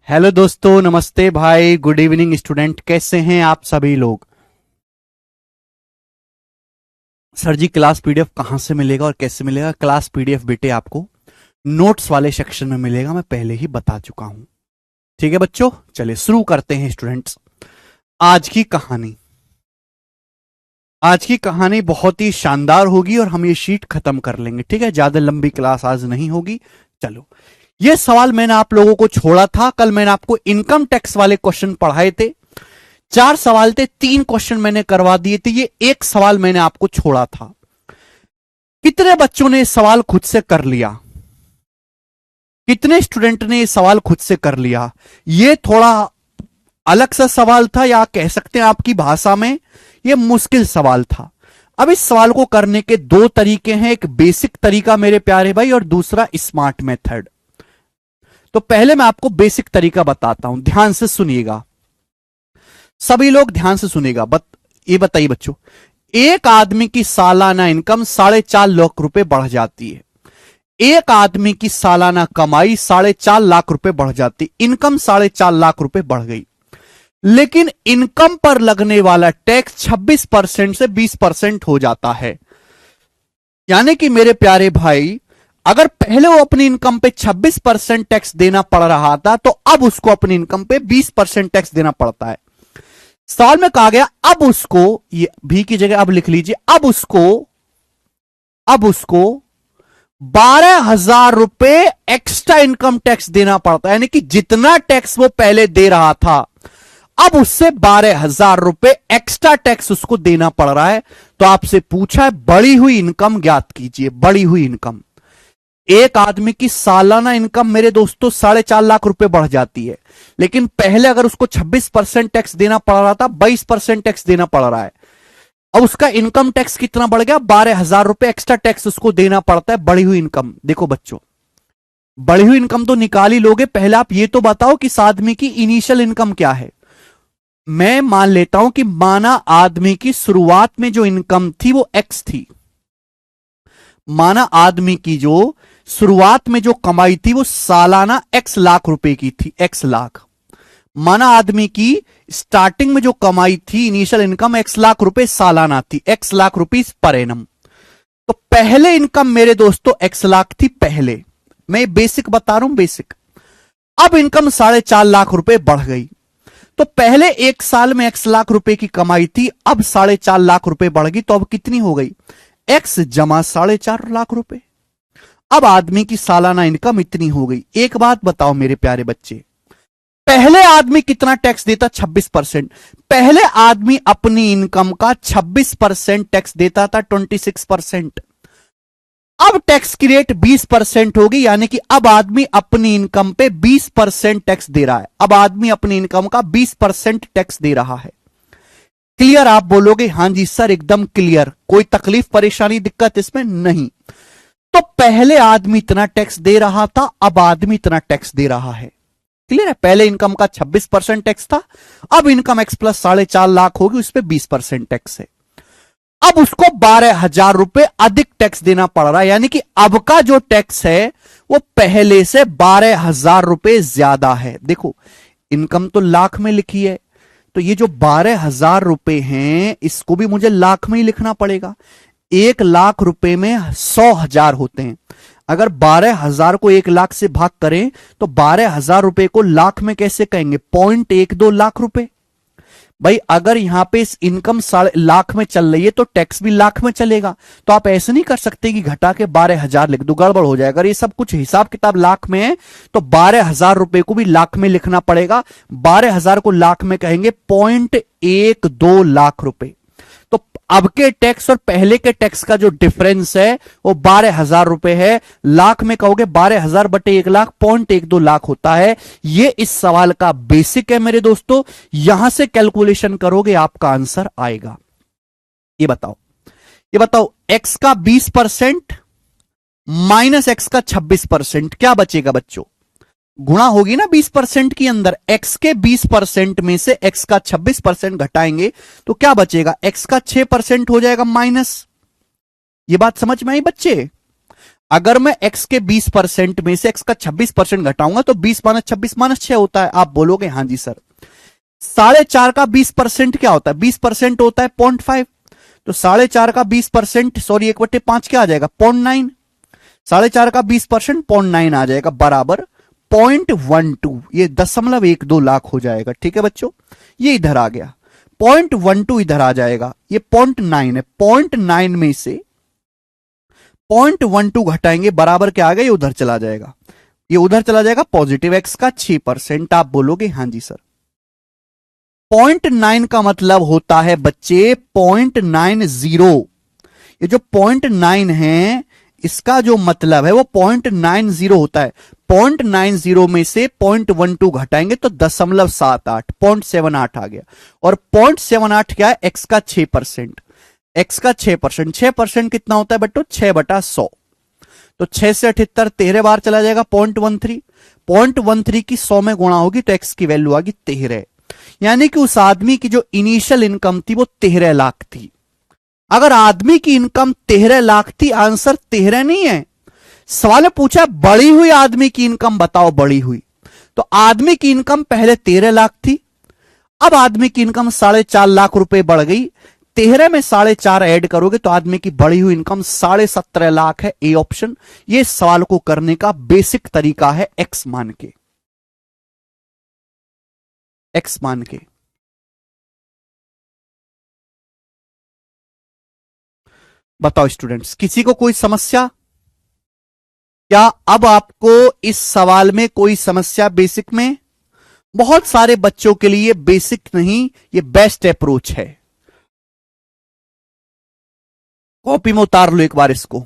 Hello दोस्तों, नमस्ते भाई, गुड इवनिंग स्टूडेंट। कैसे हैं आप सभी लोग? सर जी, क्लास पीडीएफ कहां से मिलेगा और कैसे मिलेगा? क्लास पीडीएफ बेटे आपको नोट्स वाले सेक्शन में मिलेगा, मैं पहले ही बता चुका हूं। ठीक है बच्चों, चलिए शुरू करते हैं स्टूडेंट्स। आज की कहानी आज की कहानी बहुत ही शानदार होगी और हम ये शीट खत्म कर लेंगे। ठीक है, ज्यादा लंबी क्लास आज नहीं होगी। चलो, ये सवाल मैंने आप लोगों को छोड़ा था। कल मैंने आपको इनकम टैक्स वाले क्वेश्चन पढ़ाए थे। 4 सवाल थे, 3 क्वेश्चन मैंने करवा दिए थे। ये एक सवाल मैंने आपको छोड़ा था। कितने बच्चों ने सवाल खुद से कर लिया? कितने स्टूडेंट ने ये सवाल खुद से कर लिया? ये थोड़ा अलग सा सवाल था, या कह सकते हैं आपकी भाषा में ये मुश्किल सवाल था। अब इस सवाल को करने के 2 तरीके हैं। एक बेसिक तरीका मेरे प्यारे भाई, और दूसरा स्मार्ट मेथड। तो पहले मैं आपको बेसिक तरीका बताता हूं, ध्यान से सुनिएगा। सभी लोग ध्यान से सुनेगा। ये बताइए बच्चों, एक आदमी की सालाना इनकम 4.5 लाख रुपए बढ़ जाती है। एक आदमी की सालाना कमाई 4.5 लाख रुपए बढ़ जाती, इनकम 4.5 लाख रुपए बढ़ गई। लेकिन इनकम पर लगने वाला टैक्स 26% से 20% हो जाता है। यानी कि मेरे प्यारे भाई, अगर पहले वो अपनी इनकम पे 26% टैक्स देना पड़ रहा था, तो अब उसको अपनी इनकम पे 20% टैक्स देना पड़ता है। सवाल में कहा गया अब उसको, ये भी की जगह अब लिख लीजिए, अब उसको 12,000 रुपए एक्स्ट्रा इनकम टैक्स देना पड़ता है। यानी कि जितना टैक्स वो पहले दे रहा था, अब उससे 12,000 रुपए एक्स्ट्रा टैक्स उसको देना पड़ रहा है। तो आपसे पूछा है बढ़ी हुई इनकम ज्ञात कीजिए। बढ़ी हुई इनकम, एक आदमी की सालाना इनकम मेरे दोस्तों 4.5 लाख रुपए बढ़ जाती है। लेकिन पहले अगर उसको 26% टैक्स देना पड़ रहा था, 22% टैक्स देना पड़ रहा है। अब उसका इनकम टैक्स कितना बढ़ गया? 12,000 रुपए एक्स्ट्रा टैक्स उसको देना पड़ता है। बढ़ी हुई इनकम, देखो बच्चों, बढ़ी हुई इनकम तो निकाल ही लोगे। पहले आप ये तो बताओ कि इस आदमी की इनिशियल इनकम क्या है। मैं मान लेता हूं कि माना आदमी की शुरुआत में जो इनकम थी वो एक्स थी। माना आदमी की जो शुरुआत में जो कमाई थी वो सालाना एक्स लाख रुपए की थी, एक्स लाख। माना आदमी की स्टार्टिंग में जो कमाई थी, इनिशियल इनकम एक्स लाख रुपए सालाना थी, x lakh rupees per annum. तो पहले इनकम मेरे दोस्तों एक्स लाख थी पहले। मैं बेसिक बता रहा हूं, बेसिक। अब इनकम 4.5 लाख रुपए बढ़ गई। तो पहले 1 साल में एक्स लाख रुपए की कमाई थी, अब 4.5 लाख रुपए बढ़ गई। तो अब कितनी हो गई? एक्स जमा 4.5 लाख रुपए। अब आदमी की सालाना इनकम इतनी हो गई। एक बात बताओ मेरे प्यारे बच्चे, पहले आदमी कितना टैक्स देता? 26%। पहले आदमी अपनी इनकम का 26% टैक्स देता था, 26%। अब टैक्स की रेट 20% होगी। यानी कि अब आदमी अपनी इनकम पे 20% टैक्स दे रहा है। अब आदमी अपनी इनकम का 20% टैक्स दे रहा है। क्लियर? आप बोलोगे हां जी सर, एकदम क्लियर, कोई तकलीफ परेशानी दिक्कत इसमें नहीं। तो पहले आदमी इतना टैक्स दे रहा था, अब आदमी इतना टैक्स दे रहा है। क्लियर है? पहले इनकम का 26% टैक्स था, अब इनकम एक्स प्लस 4.5 लाख होगी, उस पर 20% टैक्स है। अब उसको 12,000 रुपए अधिक टैक्स देना पड़ रहा है। यानी कि अब का जो टैक्स है वो पहले से 12,000 रुपए ज्यादा है। देखो, इनकम तो लाख में लिखी है, तो ये जो 12,000 रुपए हैं, इसको भी मुझे लाख में ही लिखना पड़ेगा। 1 लाख रुपए में 100,000 होते हैं। अगर 12,000 को 1 लाख से भाग करें तो 12,000 रुपए को लाख में कैसे कहेंगे? 0.12 लाख रुपए। भाई अगर यहां पे इस इनकम लाख में चल रही है तो टैक्स भी लाख में चलेगा। तो आप ऐसे नहीं कर सकते कि घटा के 12,000 लिख दो, गड़बड़ हो जाएगा। अगर ये सब कुछ हिसाब किताब लाख में है तो 12,000 रुपए को भी लाख में लिखना पड़ेगा। 12,000 को लाख में कहेंगे 0.12 लाख रुपए। तो अब के टैक्स और पहले के टैक्स का जो डिफरेंस है वो 12,000 रुपए है। लाख में कहोगे 12,000 बटे 1 लाख, 0.12 लाख होता है। ये इस सवाल का बेसिक है मेरे दोस्तों। यहां से कैलकुलेशन करोगे आपका आंसर आएगा। ये बताओ एक्स का 20% माइनस एक्स का 26%, क्या बचेगा बच्चों? गुणा होगी ना 20% के अंदर। एक्स के 20% में से एक्स का 26% घटाएंगे तो क्या बचेगा? एक्स का 6% हो जाएगा माइनस। ये बात समझ में आई बच्चे? अगर मैं x के 20% में से x का 26% घटाऊंगा तो 20 माइनस 26 माइनस 6 होता है। आप बोलोगे हाँ जी सर। 4.5 का 20% क्या होता है? 20% होता है 0.5। तो 4.5 का 20%, सॉरी 1/5 क्या आ जाएगा? 0.9। 4.5 का 20% 0.9 आ जाएगा, बराबर 0.12। ये 0.12 लाख हो जाएगा। ठीक है बच्चों, ये इधर आ गया, 0.12 इधर आ जाएगा, ये 0.9 है। 0.9 में से 0.12 घटाएंगे, बराबर क्या आ गया? ये उधर चला जाएगा, ये उधर चला जाएगा, पॉजिटिव x का 6%। आप बोलोगे हाँ जी सर। 0.9 का मतलब होता है बच्चे 0.90। ये जो 0.9 है, इसका जो मतलब है वो 0.90 होता है। 0.90 में से 0.12 घटाएंगे तो 0.78, 0.78 आ गया। और 0.78 क्या है? x का 6%। x का 6%, 6% कितना होता है बट्टो? 6/100। तो 6 से 78 13 बार चला जाएगा, 0.13। 0.13 की 100 में गुणा होगी तो x की वैल्यू आ गई 13। यानी कि उस आदमी की जो इनिशियल इनकम थी वो 13 लाख थी। अगर आदमी की इनकम 13 लाख थी, आंसर 13 नहीं है। सवाल में पूछा बढ़ी हुई आदमी की इनकम बताओ, बढ़ी हुई। तो आदमी की इनकम पहले 13 लाख थी, अब आदमी की इनकम 4.5 लाख रुपए बढ़ गई। 13 में 4.5 ऐड करोगे तो आदमी की बढ़ी हुई इनकम 17.5 लाख है। A option. ये सवाल को करने का बेसिक तरीका है, एक्स मान के, एक्स मान के। बताओ स्टूडेंट्स, किसी को कोई समस्या? क्या अब आपको इस सवाल में कोई समस्या बेसिक में? बहुत सारे बच्चों के लिए बेसिक नहीं, ये बेस्ट अप्रोच है। कॉपी में उतार लो एक बार इसको।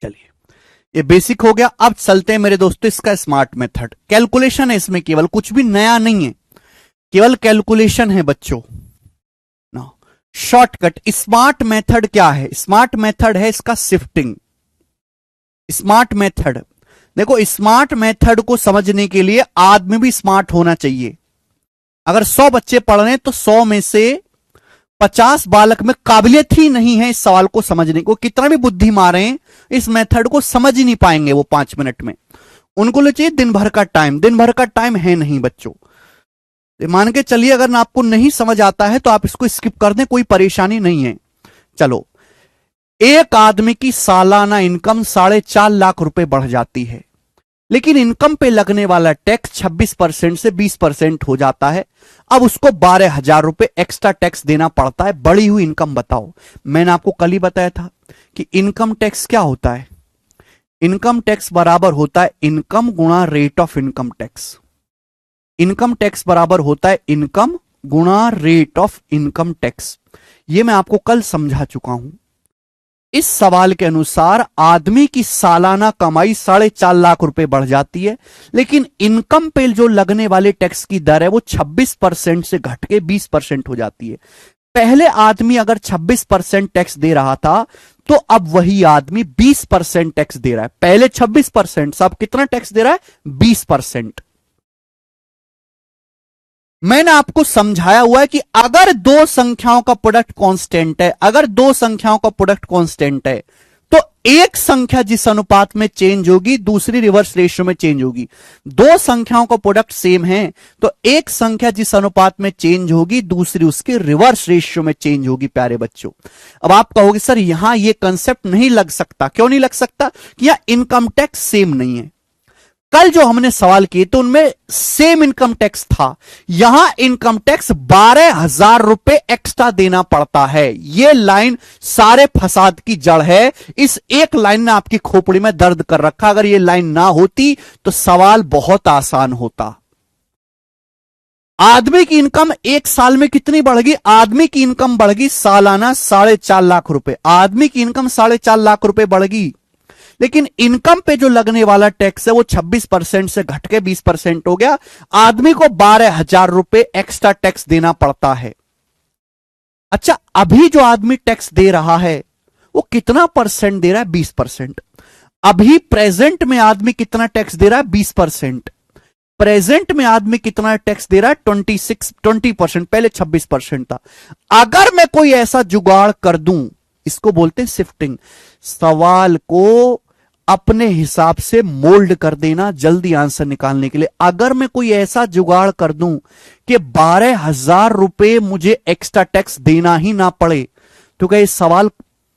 चलिए, ये बेसिक हो गया। अब चलते हैं मेरे दोस्तों इसका स्मार्ट मेथड। कैलकुलेशन है इसमें, केवल कुछ भी नया नहीं है, केवल कैलकुलेशन है बच्चों ना। शॉर्टकट स्मार्ट मेथड क्या है? स्मार्ट मेथड है इसका शिफ्टिंग। स्मार्ट मेथड देखो, स्मार्ट मेथड को समझने के लिए आदमी भी स्मार्ट होना चाहिए। अगर 100 बच्चे पढ़ रहे हैं तो 100 में से 50 बालक में काबिलियत ही नहीं है इस सवाल को समझने को। कितना भी बुद्धि मारे इस मेथड को समझ ही नहीं पाएंगे वो 5 मिनट में। उनको ले चाहिए दिन भर का टाइम, दिन भर का टाइम है नहीं बच्चों। मान के चलिए अगर आपको नहीं समझ आता है तो आप इसको स्किप कर दें, कोई परेशानी नहीं है। चलो, एक आदमी की सालाना इनकम 4.5 लाख रुपए बढ़ जाती है, लेकिन इनकम पे लगने वाला टैक्स 26% से 20% हो जाता है। अब उसको 12,000 रुपए एक्स्ट्रा टैक्स देना पड़ता है। बढ़ी हुई इनकम बताओ। मैंने आपको कल ही बताया था कि इनकम टैक्स क्या होता है। इनकम टैक्स बराबर होता है इनकम गुणा rate of income tax. Income tax बराबर होता है इनकम गुणा रेट ऑफ इनकम टैक्स। यह मैं आपको कल समझा चुका हूं। इस सवाल के अनुसार आदमी की सालाना कमाई 4.5 लाख रुपए बढ़ जाती है, लेकिन इनकम पे जो लगने वाले टैक्स की दर है वो 26% से घट के 20% हो जाती है। पहले आदमी अगर 26% टैक्स दे रहा था तो अब वही आदमी 20% टैक्स दे रहा है। पहले 26%, अब कितना टैक्स दे रहा है? 20%। मैंने आपको समझाया हुआ है कि अगर दो संख्याओं का प्रोडक्ट कांस्टेंट है, अगर दो संख्याओं का प्रोडक्ट कांस्टेंट है तो एक संख्या जिस अनुपात में चेंज होगी दूसरी रिवर्स रेशियो में चेंज होगी। दो संख्याओं का प्रोडक्ट सेम है तो एक संख्या जिस अनुपात में चेंज होगी दूसरी उसके रिवर्स रेशियो में चेंज होगी। प्यारे बच्चों, अब आप कहोगे सर यहां यह कंसेप्ट नहीं लग सकता। क्यों नहीं लग सकता? कि यहां इनकम टैक्स सेम नहीं है। कल जो हमने सवाल किए तो उनमें सेम इनकम टैक्स था, यहां इनकम टैक्स 12,000 रुपए एक्स्ट्रा देना पड़ता है। यह लाइन सारे फसाद की जड़ है। इस एक लाइन ने आपकी खोपड़ी में दर्द कर रखा। अगर यह लाइन ना होती तो सवाल बहुत आसान होता। आदमी की इनकम एक साल में कितनी बढ़ेगी? आदमी की इनकम बढ़ेगी सालाना 4.5 लाख रुपए। आदमी की इनकम 4.5 लाख रुपए बढ़ेगी, लेकिन इनकम पे जो लगने वाला टैक्स है वो 26% से घट के 20% हो गया। आदमी को 12,000 रुपए एक्स्ट्रा टैक्स देना पड़ता है। अच्छा, अभी जो आदमी टैक्स दे रहा है वो कितना परसेंट दे रहा है? 20%। अभी प्रेजेंट में आदमी कितना टैक्स दे रहा है? 20%। प्रेजेंट में आदमी कितना टैक्स दे रहा है? 20%। पहले 26% था। अगर मैं कोई ऐसा जुगाड़ कर दूं, इसको बोलते हैं शिफ्टिंग, सवाल को अपने हिसाब से मोल्ड कर देना जल्दी आंसर निकालने के लिए। अगर मैं कोई ऐसा जुगाड़ कर दूं कि 12,000 रुपए मुझे एक्स्ट्रा टैक्स देना ही ना पड़े, तो क्या ये सवाल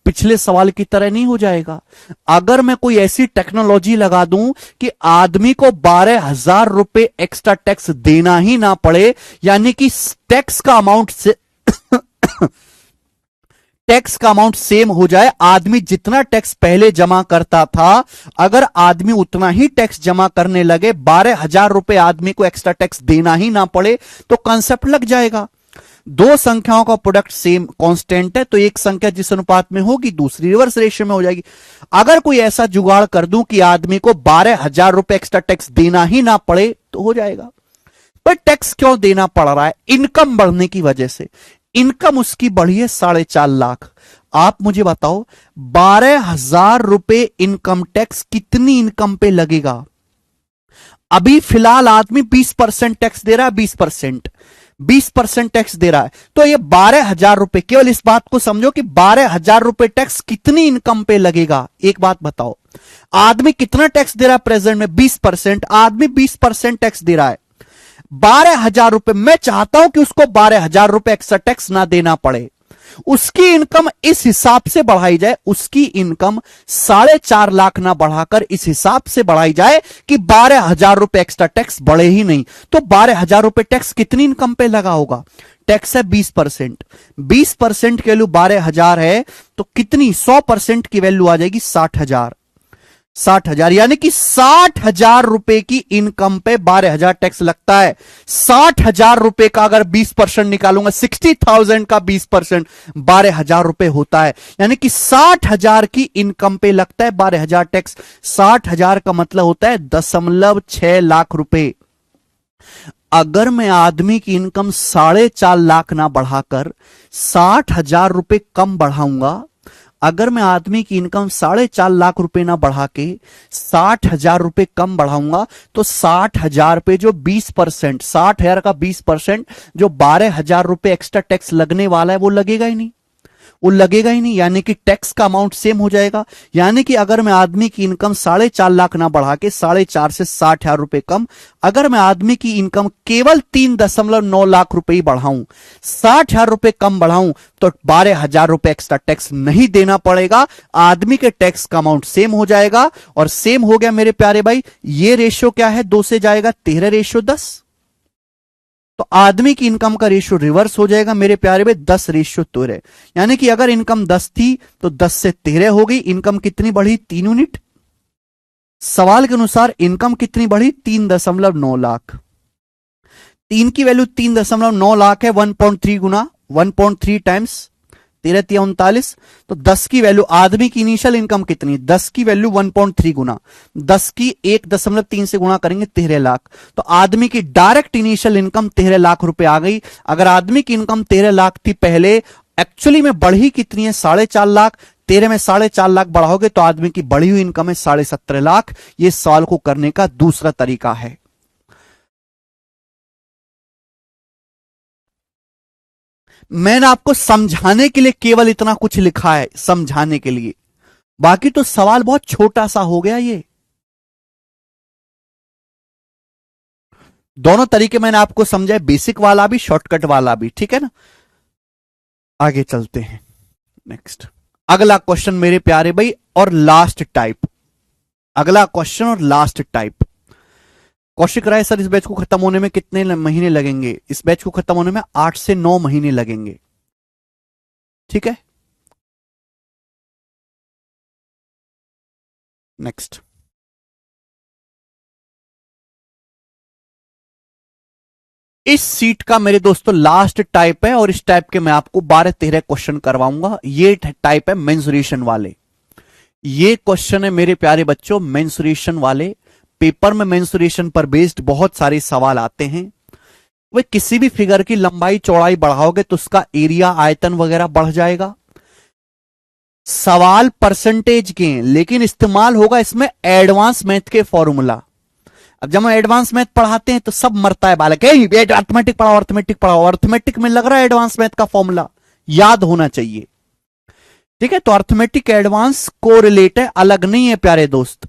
पिछले सवाल की तरह नहीं हो जाएगा? अगर मैं कोई ऐसी टेक्नोलॉजी लगा दूं कि आदमी को 12,000 रुपए एक्स्ट्रा टैक्स देना ही ना पड़े, यानी कि टैक्स का अमाउंट से टैक्स का अमाउंट सेम हो जाए, आदमी जितना टैक्स पहले जमा करता था अगर आदमी उतना ही टैक्स जमा करने लगे, 12,000 रुपए आदमी को एक्स्ट्रा टैक्स देना ही ना पड़े, तो कंसेप्ट लग जाएगा। दो संख्याओं का प्रोडक्ट सेम कांस्टेंट है, तो एक संख्या जिस अनुपात में होगी दूसरी रिवर्स रेशियो में हो जाएगी। अगर कोई ऐसा जुगाड़ कर दूं कि आदमी को 12,000 रुपए एक्स्ट्रा टैक्स देना ही ना पड़े, तो हो जाएगा। पर टैक्स क्यों देना पड़ रहा है? इनकम बढ़ने की वजह से। इनकम उसकी बढ़ी है 4.5 लाख। आप मुझे बताओ, 12,000 रुपए इनकम टैक्स कितनी इनकम पे लगेगा? अभी फिलहाल आदमी 20% टैक्स दे रहा है, 20% टैक्स दे रहा है, तो ये 12,000 रुपए, केवल इस बात को समझो कि 12,000 रुपए टैक्स कितनी इनकम पे लगेगा। एक बात बताओ, आदमी कितना टैक्स दे रहा है प्रेजेंट में? 20%। आदमी 20% टैक्स दे रहा है, 12,000 रुपए। मैं चाहता हूं कि उसको 12,000 रुपए एक्स्ट्रा टैक्स ना देना पड़े, उसकी इनकम इस हिसाब से बढ़ाई जाए, उसकी इनकम 4.5 लाख ना बढ़ाकर इस हिसाब से बढ़ाई जाए कि 12,000 रुपए एक्स्ट्रा टैक्स बढ़े ही नहीं। तो 12,000 रुपए टैक्स कितनी इनकम पे लगा होगा? टैक्स है 20%। 20% की वैल्यू 12,000 है, तो कितनी? 100% की वैल्यू आ जाएगी 60,000। 60,000, यानी कि 60,000 रुपए की इनकम पे 12,000 टैक्स लगता है। 60,000 रुपए का अगर 20% निकालूंगा, 60,000 का 20% 12,000 रुपए होता है, यानी कि 60,000 की इनकम पे लगता है 12,000 टैक्स। 60,000 का मतलब होता है 0.6 लाख रुपए। अगर मैं आदमी की इनकम 4.5 लाख ना बढ़ाकर 60,000 रुपए कम बढ़ाऊंगा, अगर मैं आदमी की इनकम 4.5 लाख रुपए ना बढ़ा के 60,000 रुपए कम बढ़ाऊंगा, तो 60,000 पे जो 20%, 60,000 का 20%, जो 12,000 रुपए एक्स्ट्रा टैक्स लगने वाला है वो लगेगा ही नहीं। वो लगेगा ही नहीं, यानी कि टैक्स का अमाउंट सेम हो जाएगा। यानी कि अगर मैं आदमी की इनकम 4.5 लाख ना बढ़ा के 4.5 से 60,000 रुपए कम, अगर मैं आदमी की इनकम केवल 3.9 लाख रुपए ही बढ़ाऊं, 60,000 रुपए कम बढ़ाऊं, तो 12,000 रुपए एक्स्ट्रा टैक्स नहीं देना पड़ेगा, आदमी के टैक्स का अमाउंट सेम हो जाएगा। और सेम हो गया मेरे प्यारे भाई, ये रेशियो क्या है? 2 से जाएगा 13:10। तो आदमी की इनकम का रेशियो रिवर्स हो जाएगा मेरे प्यारे भाई, 10:13। यानी कि अगर इनकम 10 थी तो 10 से 13 हो गई। इनकम कितनी बढ़ी? 3 यूनिट। सवाल के अनुसार इनकम कितनी बढ़ी? 3.9 लाख। 3 की वैल्यू 3.9 लाख है, 1.3 गुना, 1.3 टाइम्स 13 तो 10 की वैल्यू, आदमी की इनिशियल इनकम कितनी? 10 की वैल्यू 1.3 गुना, 10 की 1.3 से गुणा करेंगे 13 लाख। तो आदमी की डायरेक्ट इनिशियल इनकम 13 लाख रुपए आ गई। अगर आदमी की इनकम 13 लाख थी पहले, एक्चुअली में बढ़ी कितनी है? 4.5 लाख। 13 में 4.5 लाख बढ़ाओगे तो आदमी की बढ़ी हुई इनकम है 17.5 लाख। यह सवाल को करने का दूसरा तरीका है। मैंने आपको समझाने के लिए केवल इतना कुछ लिखा है, समझाने के लिए, बाकी तो सवाल बहुत छोटा सा हो गया। ये दोनों तरीके मैंने आपको समझाए, बेसिक वाला भी शॉर्टकट वाला भी, ठीक है ना। आगे चलते हैं, नेक्स्ट अगला क्वेश्चन मेरे प्यारे भाई, और लास्ट टाइप। अगला क्वेश्चन और लास्ट टाइप। कौशिक राय सर, इस बैच को खत्म होने में कितने महीने लगेंगे? इस बैच को खत्म होने में 8 से 9 महीने लगेंगे, ठीक है। नेक्स्ट। इस सीट का मेरे दोस्तों लास्ट टाइप है और इस टाइप के मैं आपको 12-13 क्वेश्चन करवाऊंगा। ये टाइप है मेंसुरेशन वाले। ये क्वेश्चन है मेरे प्यारे बच्चों मेंसुरेशन वाले। पेपर में मेंसुरेशन पर बेस्ड बहुत सारे सवाल आते हैं। वे किसी भी फिगर की लंबाई चौड़ाई बढ़ाओगे तो उसका एरिया आयतन वगैरह बढ़ जाएगा। सवाल परसेंटेज के हैं लेकिन इस्तेमाल होगा इसमें एडवांस मैथ के फॉर्मूला। अब जब हम एडवांस मैथ पढ़ाते हैं तो सब मरता है बालक, अर्थमेटिक पढ़ाओ अर्थमेटिक पढ़ाओ। अर्थमेटिक में लग रहा है एडवांस मैथ का फॉर्मूला याद होना चाहिए। ठीक है, तो अर्थमेटिक एडवांस कोरिलेट है, अलग नहीं है प्यारे दोस्त।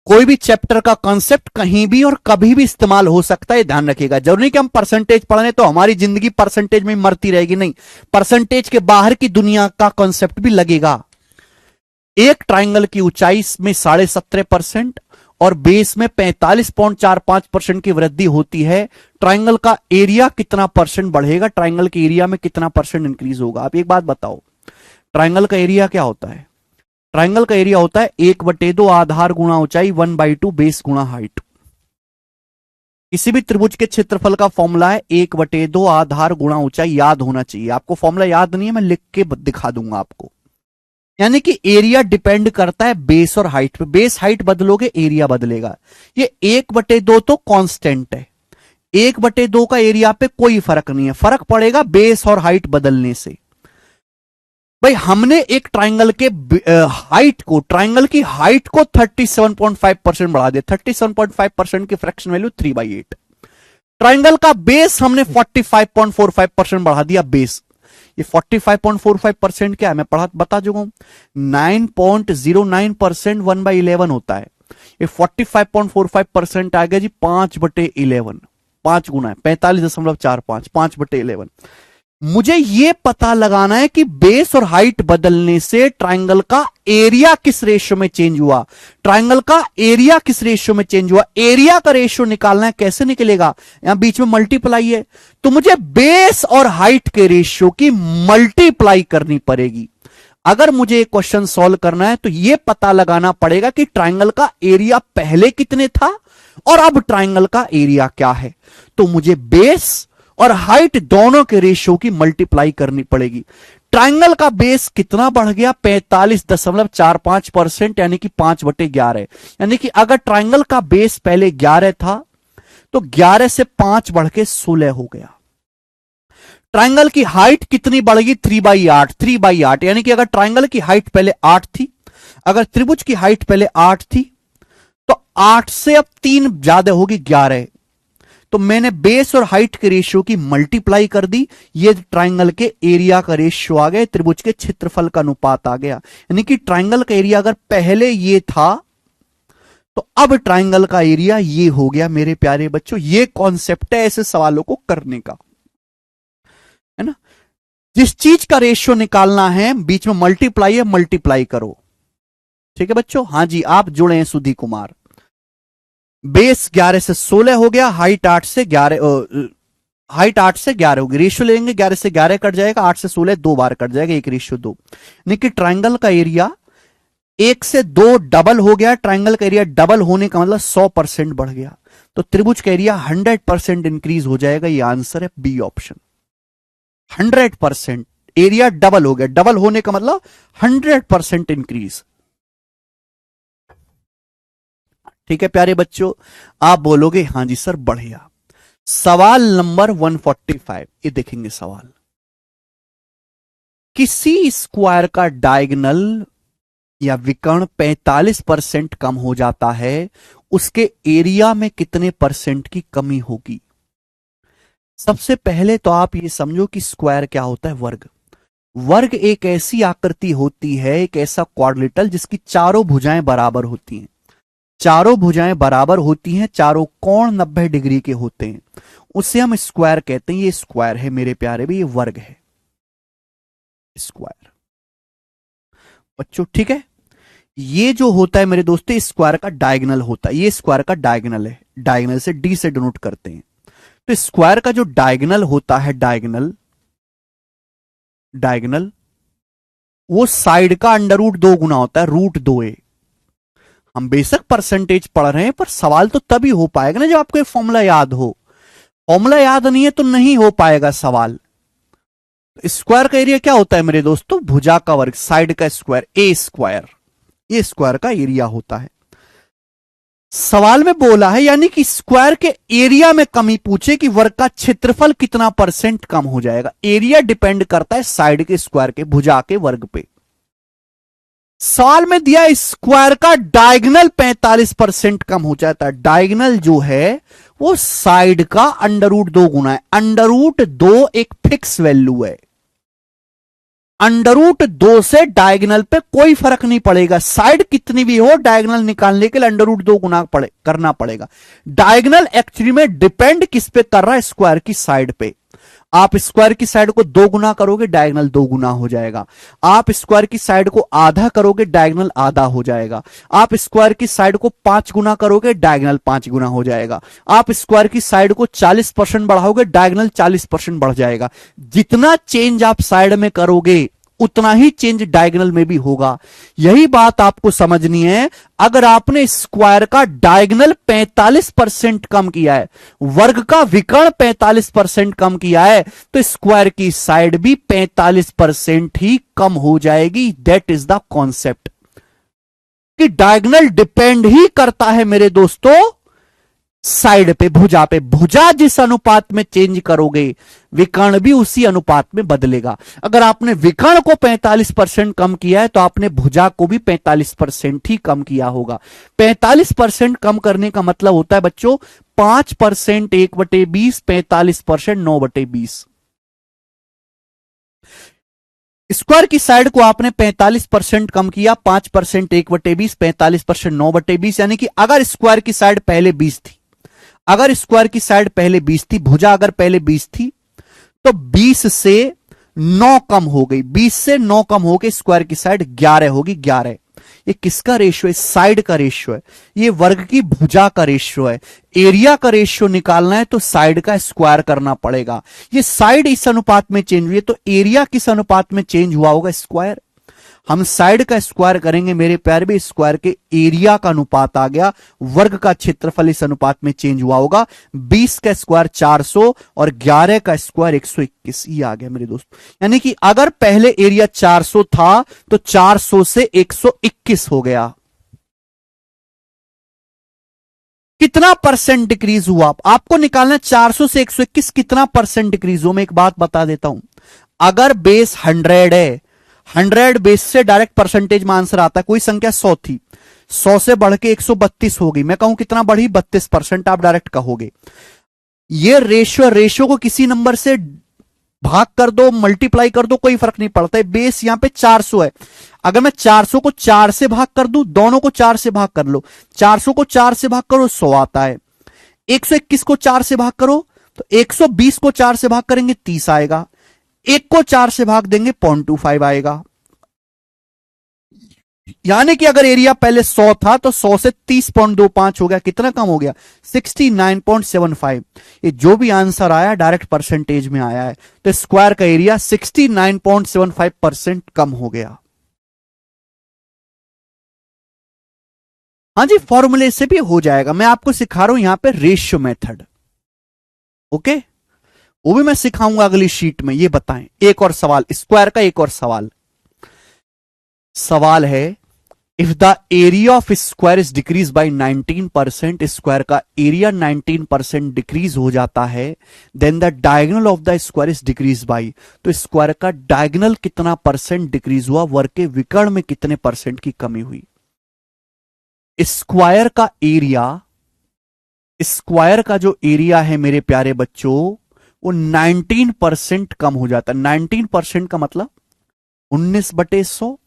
कोई भी चैप्टर का कॉन्सेप्ट कहीं भी और कभी भी इस्तेमाल हो सकता है, ध्यान रखिएगा। जरूरी नहीं कि हम परसेंटेज पढ़ रहे तो हमारी जिंदगी परसेंटेज में मरती रहेगी, नहीं। परसेंटेज के बाहर की दुनिया का कॉन्सेप्ट भी लगेगा। एक ट्राइंगल की ऊंचाई में 17.5% और बेस में 45.45% की वृद्धि होती है। ट्राइंगल का एरिया कितना परसेंट बढ़ेगा, ट्राइंगल के एरिया में कितना परसेंट इंक्रीज होगा। आप एक बात बताओ, ट्राइंगल का एरिया क्या होता है? ट्राइंगल का एरिया होता है 1/2 आधार गुणा ऊंचाई 1/2 बेस गुणा हाइट। किसी भी त्रिभुज के क्षेत्रफल का फॉर्मूला है 1/2 आधार गुणा ऊंचाई, याद होना चाहिए। आपको फॉर्मूला याद नहीं है, मैं लिख के दिखा दूंगा आपको। यानी कि एरिया डिपेंड करता है बेस और हाइट पे। बेस हाइट बदलोगे एरिया बदलेगा। ये 1/2 तो कांस्टेंट है। 1/2 का एरिया पे कोई फर्क नहीं है, फर्क पड़ेगा बेस और हाइट बदलने से। भाई हमने एक ट्राइंगल के हाइट को, ट्राइंगल की हाइट को 37.5% बढ़ा दिया। 37.5% की फ्रैक्शन वैल्यू 3/8। ट्राइंगल का बेस हमने 45.45% बढ़ा दिया। बेस ये 45.45% क्या है मैं बता चुका हूं, 9.09% 1/11 होता है। ये 45.45% आ गया जी 5/11, 5 गुना है 45.45, 5/11। मुझे यह पता लगाना है कि बेस और हाइट बदलने से ट्राइंगल का एरिया किस रेशियो में चेंज हुआ। ट्राइंगल का एरिया किस रेशियो में चेंज हुआ, एरिया का रेशियो निकालना है। कैसे निकलेगा, यहां बीच में मल्टीप्लाई है तो मुझे बेस और हाइट के रेशियो की मल्टीप्लाई करनी पड़ेगी। अगर मुझे एक क्वेश्चन सॉल्व करना है तो यह पता लगाना पड़ेगा कि ट्राइंगल का एरिया पहले कितने था और अब ट्राइंगल का एरिया क्या है। तो मुझे बेस और हाइट दोनों के रेशियो की मल्टीप्लाई करनी पड़ेगी। ट्राइंगल का बेस कितना बढ़ गया, 45.45%, यानी कि 5/11। यानी कि अगर ट्राइंगल का बेस पहले 11 था तो 11 से 5 बढ़ के 16 हो गया। ट्राइंगल की हाइट कितनी बढ़ गई, 3/8, 3/8। यानी कि अगर ट्राइंगल की हाइट पहले 8 थी, अगर त्रिभुज की हाइट पहले 8 थी तो 8 से अब 3 ज्यादा होगी 11। तो मैंने बेस और हाइट के रेशियो की मल्टीप्लाई कर दी, ये ट्राइंगल के एरिया का रेशियो आ गया, त्रिभुज के क्षेत्रफल का अनुपात आ गया। यानी कि ट्राइंगल का एरिया अगर पहले ये था तो अब ट्राइंगल का एरिया ये हो गया। मेरे प्यारे बच्चों ये कॉन्सेप्ट है ऐसे सवालों को करने का, है ना। जिस चीज का रेशियो निकालना है बीच में मल्टीप्लाई है, मल्टीप्लाई करो। ठीक है बच्चों, हां जी आप जुड़े हैं सुधी कुमार। बेस 11 से 16 हो गया, हाइट 8 से 11, हाइट 8 से 11 होगी। रेशियो लेंगे 11 से 11 कट जाएगा, 8 से 16 2 बार कट जाएगा, 1:2। यानी कि ट्राइंगल का एरिया 1 से 2 डबल हो गया। ट्राइंगल का एरिया डबल होने का मतलब 100% बढ़ गया। तो त्रिभुज का एरिया 100% इंक्रीज हो जाएगा। ये आंसर है बी ऑप्शन। 100% एरिया डबल हो गया, डबल होने का मतलब 100% इंक्रीज। ठीक है प्यारे बच्चों, आप बोलोगे हां जी सर बढ़िया। सवाल नंबर 145, ये देखेंगे सवाल। किसी स्क्वायर का डायगोनल या विकर्ण 45% कम हो जाता है, उसके एरिया में कितने परसेंट की कमी होगी। सबसे पहले तो आप ये समझो कि स्क्वायर क्या होता है, वर्ग। वर्ग एक ऐसी आकृति होती है, एक ऐसा क्वाड्रिलेटरल जिसकी चारों भुजाएं बराबर होती हैं। चारों भुजाएं बराबर होती हैं, चारों कोण 90 डिग्री के होते हैं, उसे हम स्क्वायर कहते हैं। ये स्क्वायर है मेरे प्यारे भी, ये वर्ग है स्क्वायर बच्चों। ठीक है, ये जो होता है मेरे दोस्तों स्क्वायर का डायगोनल होता है। ये स्क्वायर का डायगोनल है, डायगोनल से डी से डिनोट करते हैं। तो स्क्वायर का जो डायगोनल होता है, डायगोनल वो साइड का √2 गुना होता है, √2a। हम बेशक परसेंटेज पढ़ रहे हैं पर सवाल तो तभी हो पाएगा ना जब आपको ये फॉर्मूला याद हो। फॉर्मूला याद नहीं है तो नहीं हो पाएगा सवाल। स्क्वायर का एरिया क्या होता है मेरे दोस्तों? भुजा का वर्ग, साइड का स्क्वायर, ए स्क्वायर, ये स्क्वायर का एरिया होता है। सवाल में बोला है यानी कि स्क्वायर के एरिया में कमी पूछे कि वर्ग का क्षेत्रफल कितना % कम हो जाएगा। एरिया डिपेंड करता है साइड के स्क्वायर के, भुजा के वर्ग पे। सवाल में दिया स्क्वायर का डायगोनल 45% कम हो जाता है। डायगोनल जो है वो साइड का √2 गुना है। √2 एक फिक्स वैल्यू है। √2 से डायगोनल पे कोई फर्क नहीं पड़ेगा, साइड कितनी भी हो डायगोनल निकालने के लिए √2 गुना करना पड़ेगा। डायगोनल एक्चुअली में डिपेंड किस पे कर रहा है? स्क्वायर की साइड पे। आप स्क्वायर की साइड को 2 गुना करोगे डायगोनल 2 गुना हो जाएगा। आप स्क्वायर की साइड को आधा करोगे डायगोनल आधा हो जाएगा। आप स्क्वायर की साइड को 5 गुना करोगे डायगोनल 5 गुना हो जाएगा। आप स्क्वायर की साइड को 40% बढ़ाओगे डायगोनल 40% बढ़ जाएगा। जितना चेंज आप साइड में करोगे उतना ही चेंज डायगोनल में भी होगा। यही बात आपको समझनी है। अगर आपने स्क्वायर का डायगोनल 45% कम किया है, वर्ग का विकर्ण 45% कम किया है, तो स्क्वायर की साइड भी 45% ही कम हो जाएगी। दैट इज द कॉन्सेप्ट कि डायगोनल डिपेंड ही करता है मेरे दोस्तों साइड पे, भुजा पे। भुजा जिस अनुपात में चेंज करोगे विकर्ण भी उसी अनुपात में बदलेगा। अगर आपने विकर्ण को 45% कम किया है तो आपने भुजा को भी 45% ही कम किया होगा। 45% कम करने का मतलब होता है बच्चों 5% 1/20, 45% 9/20। स्क्वायर की साइड को आपने 45% कम किया, 5% 1/20, 45% 9/20, यानी कि अगर स्क्वायर की साइड पहले 20 थी, अगर स्क्वायर की साइड पहले 20 थी, भुजा अगर पहले 20 थी, तो 20 से 9 कम हो गई। 20 से 9 कम हो गई, स्क्वायर की साइड 11 होगी। 11 ये किसका रेशियो है? साइड का रेशियो है। ये वर्ग की भुजा का रेशियो है। एरिया का रेशियो निकालना है तो साइड का स्क्वायर करना पड़ेगा। ये साइड इस अनुपात में चेंज हुई है तो एरिया किस अनुपात में चेंज हुआ होगा? स्क्वायर। हम साइड का स्क्वायर करेंगे मेरे प्यारे भी, स्क्वायर के एरिया का अनुपात आ गया। वर्ग का क्षेत्रफल इस अनुपात में चेंज हुआ होगा। 20 का स्क्वायर 400 और 11 का स्क्वायर 121, ये आ गया मेरे दोस्त। यानी कि अगर पहले एरिया 400 था तो 400 से 121 हो गया। कितना % डिक्रीज हुआ? आपको निकालना 400 से 121 कितना % डिक्रीज हो। मैं एक बात बता देता हूं, अगर बेस 100 है, 100 बेस से डायरेक्ट परसेंटेज में आंसर आता है। कोई संख्या 100 थी, 100 से बढ़ के 132 हो गई। मैं कहूं कितना बढ़ी? 32%। आप डायरेक्ट कहोगे। ये रेशियो को किसी नंबर से भाग कर दो, मल्टीप्लाई कर दो, कोई फर्क नहीं पड़ता है। बेस यहां पे 400 है। अगर मैं 400 को 4 से भाग कर दूं, दोनों को 4 से भाग कर लो, 400 को 4 से भाग करो 100 आता है। 121 को 4 से भाग करो तो 120 को 4 से भाग करेंगे 30 आएगा। 1 को 4 से भाग देंगे 0.25 आएगा। यानी कि अगर एरिया पहले 100 था तो 100 से 30.25 हो गया। कितना कम हो गया? 69.75। ये जो भी आंसर आया डायरेक्ट परसेंटेज में आया है, तो स्क्वायर का एरिया 69.75% कम हो गया। हाँ जी, फॉर्मूले से भी हो जाएगा। मैं आपको सिखा रहा हूं यहां पे रेशियो मेथड। ओके, वो भी मैं सिखाऊंगा अगली शीट में। ये बताएं, एक और सवाल, स्क्वायर का एक और सवाल है, if the area of square is decrease by 19%, square का एरिया 19% डिक्रीज हो जाता है, then the diagonal of the square is decrease by, तो स्क्वायर का डायगोनल कितना % डिक्रीज हुआ? वर्ग के विकर्ण में कितने % की कमी हुई? स्क्वायर का एरिया, स्क्वायर का जो एरिया है मेरे प्यारे बच्चों, वो 19% कम हो जाता है। 19% का मतलब 19/100,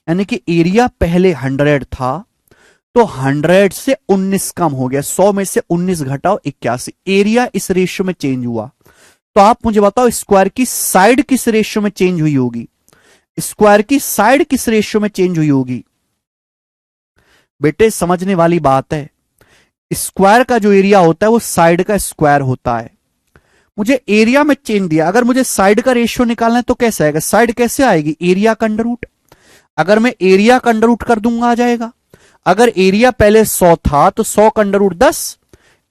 यानी कि एरिया पहले 100 था तो 100 से 19 कम हो गया। 100 में से 19 घटाओ 81, एरिया इस रेशियो में चेंज हुआ। तो आप मुझे बताओ स्क्वायर की साइड किस रेशियो में चेंज हुई होगी? स्क्वायर की साइड किस रेशियो में चेंज हुई होगी? बेटे समझने वाली बात है, स्क्वायर का जो एरिया होता है वो साइड का स्क्वायर होता है। मुझे एरिया में चेंज दिया, अगर मुझे साइड का रेशियो निकालना है तो कैसे आएगा? साइड कैसे आएगी? एरिया का अंडर रूट। अगर मैं एरिया का अंडर रूट कर दूंगा आ जाएगा। अगर एरिया पहले 100 था तो 100 का अंडर रूट 10,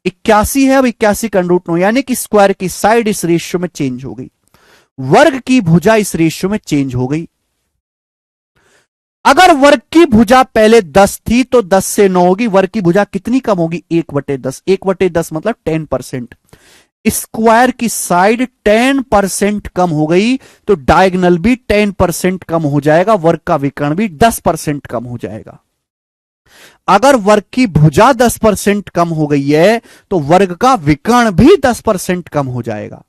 81 है, अब 81 का अंडर रूट 9, यानी कि स्क्वायर की साइड इस रेशियो में चेंज हो गई, वर्ग की भुजा इस रेशियो में चेंज हो गई। अगर वर्ग की भुजा पहले 10 थी तो 10 से 9 होगी, वर्ग की भुजा कितनी कम होगी? 1/10। 1/10 मतलब 10%। स्क्वायर की साइड 10% कम हो गई तो डायगोनल भी 10% कम हो जाएगा, वर्ग का विकर्ण भी 10% कम हो जाएगा। अगर वर्ग की भुजा 10% कम हो गई है तो वर्ग का विकर्ण भी 10% कम हो जाएगा।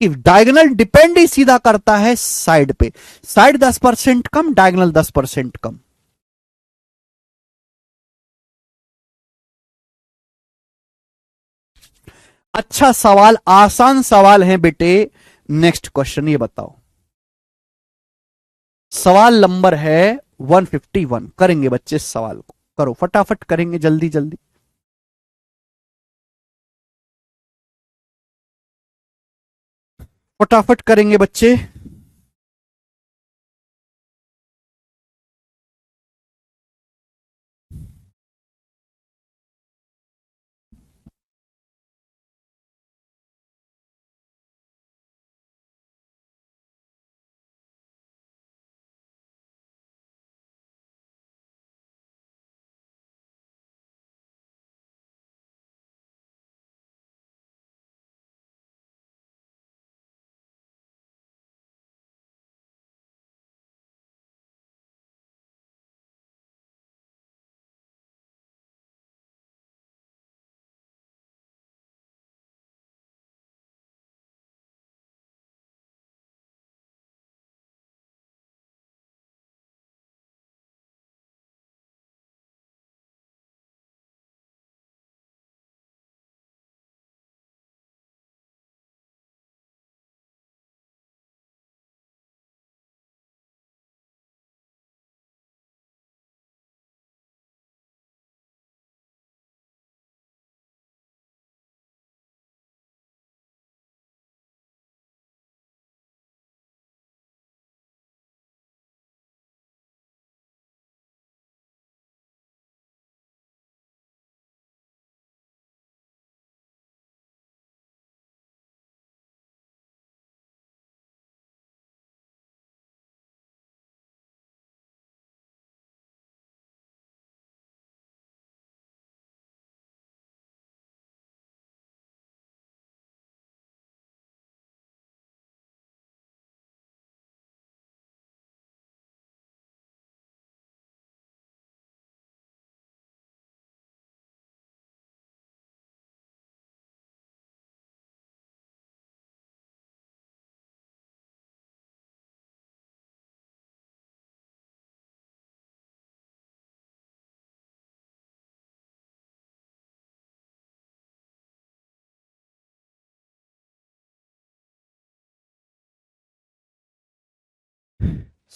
डायगोनल डिपेंड ही सीधा करता है साइड पे, साइड 10% कम, डायगोनल 10% कम। अच्छा सवाल, आसान सवाल है बेटे। नेक्स्ट क्वेश्चन ये बताओ, सवाल नंबर है 151। करेंगे बच्चे इस सवाल को, करो फटाफट करेंगे, जल्दी जल्दी। फटाफट करेंगे बच्चे।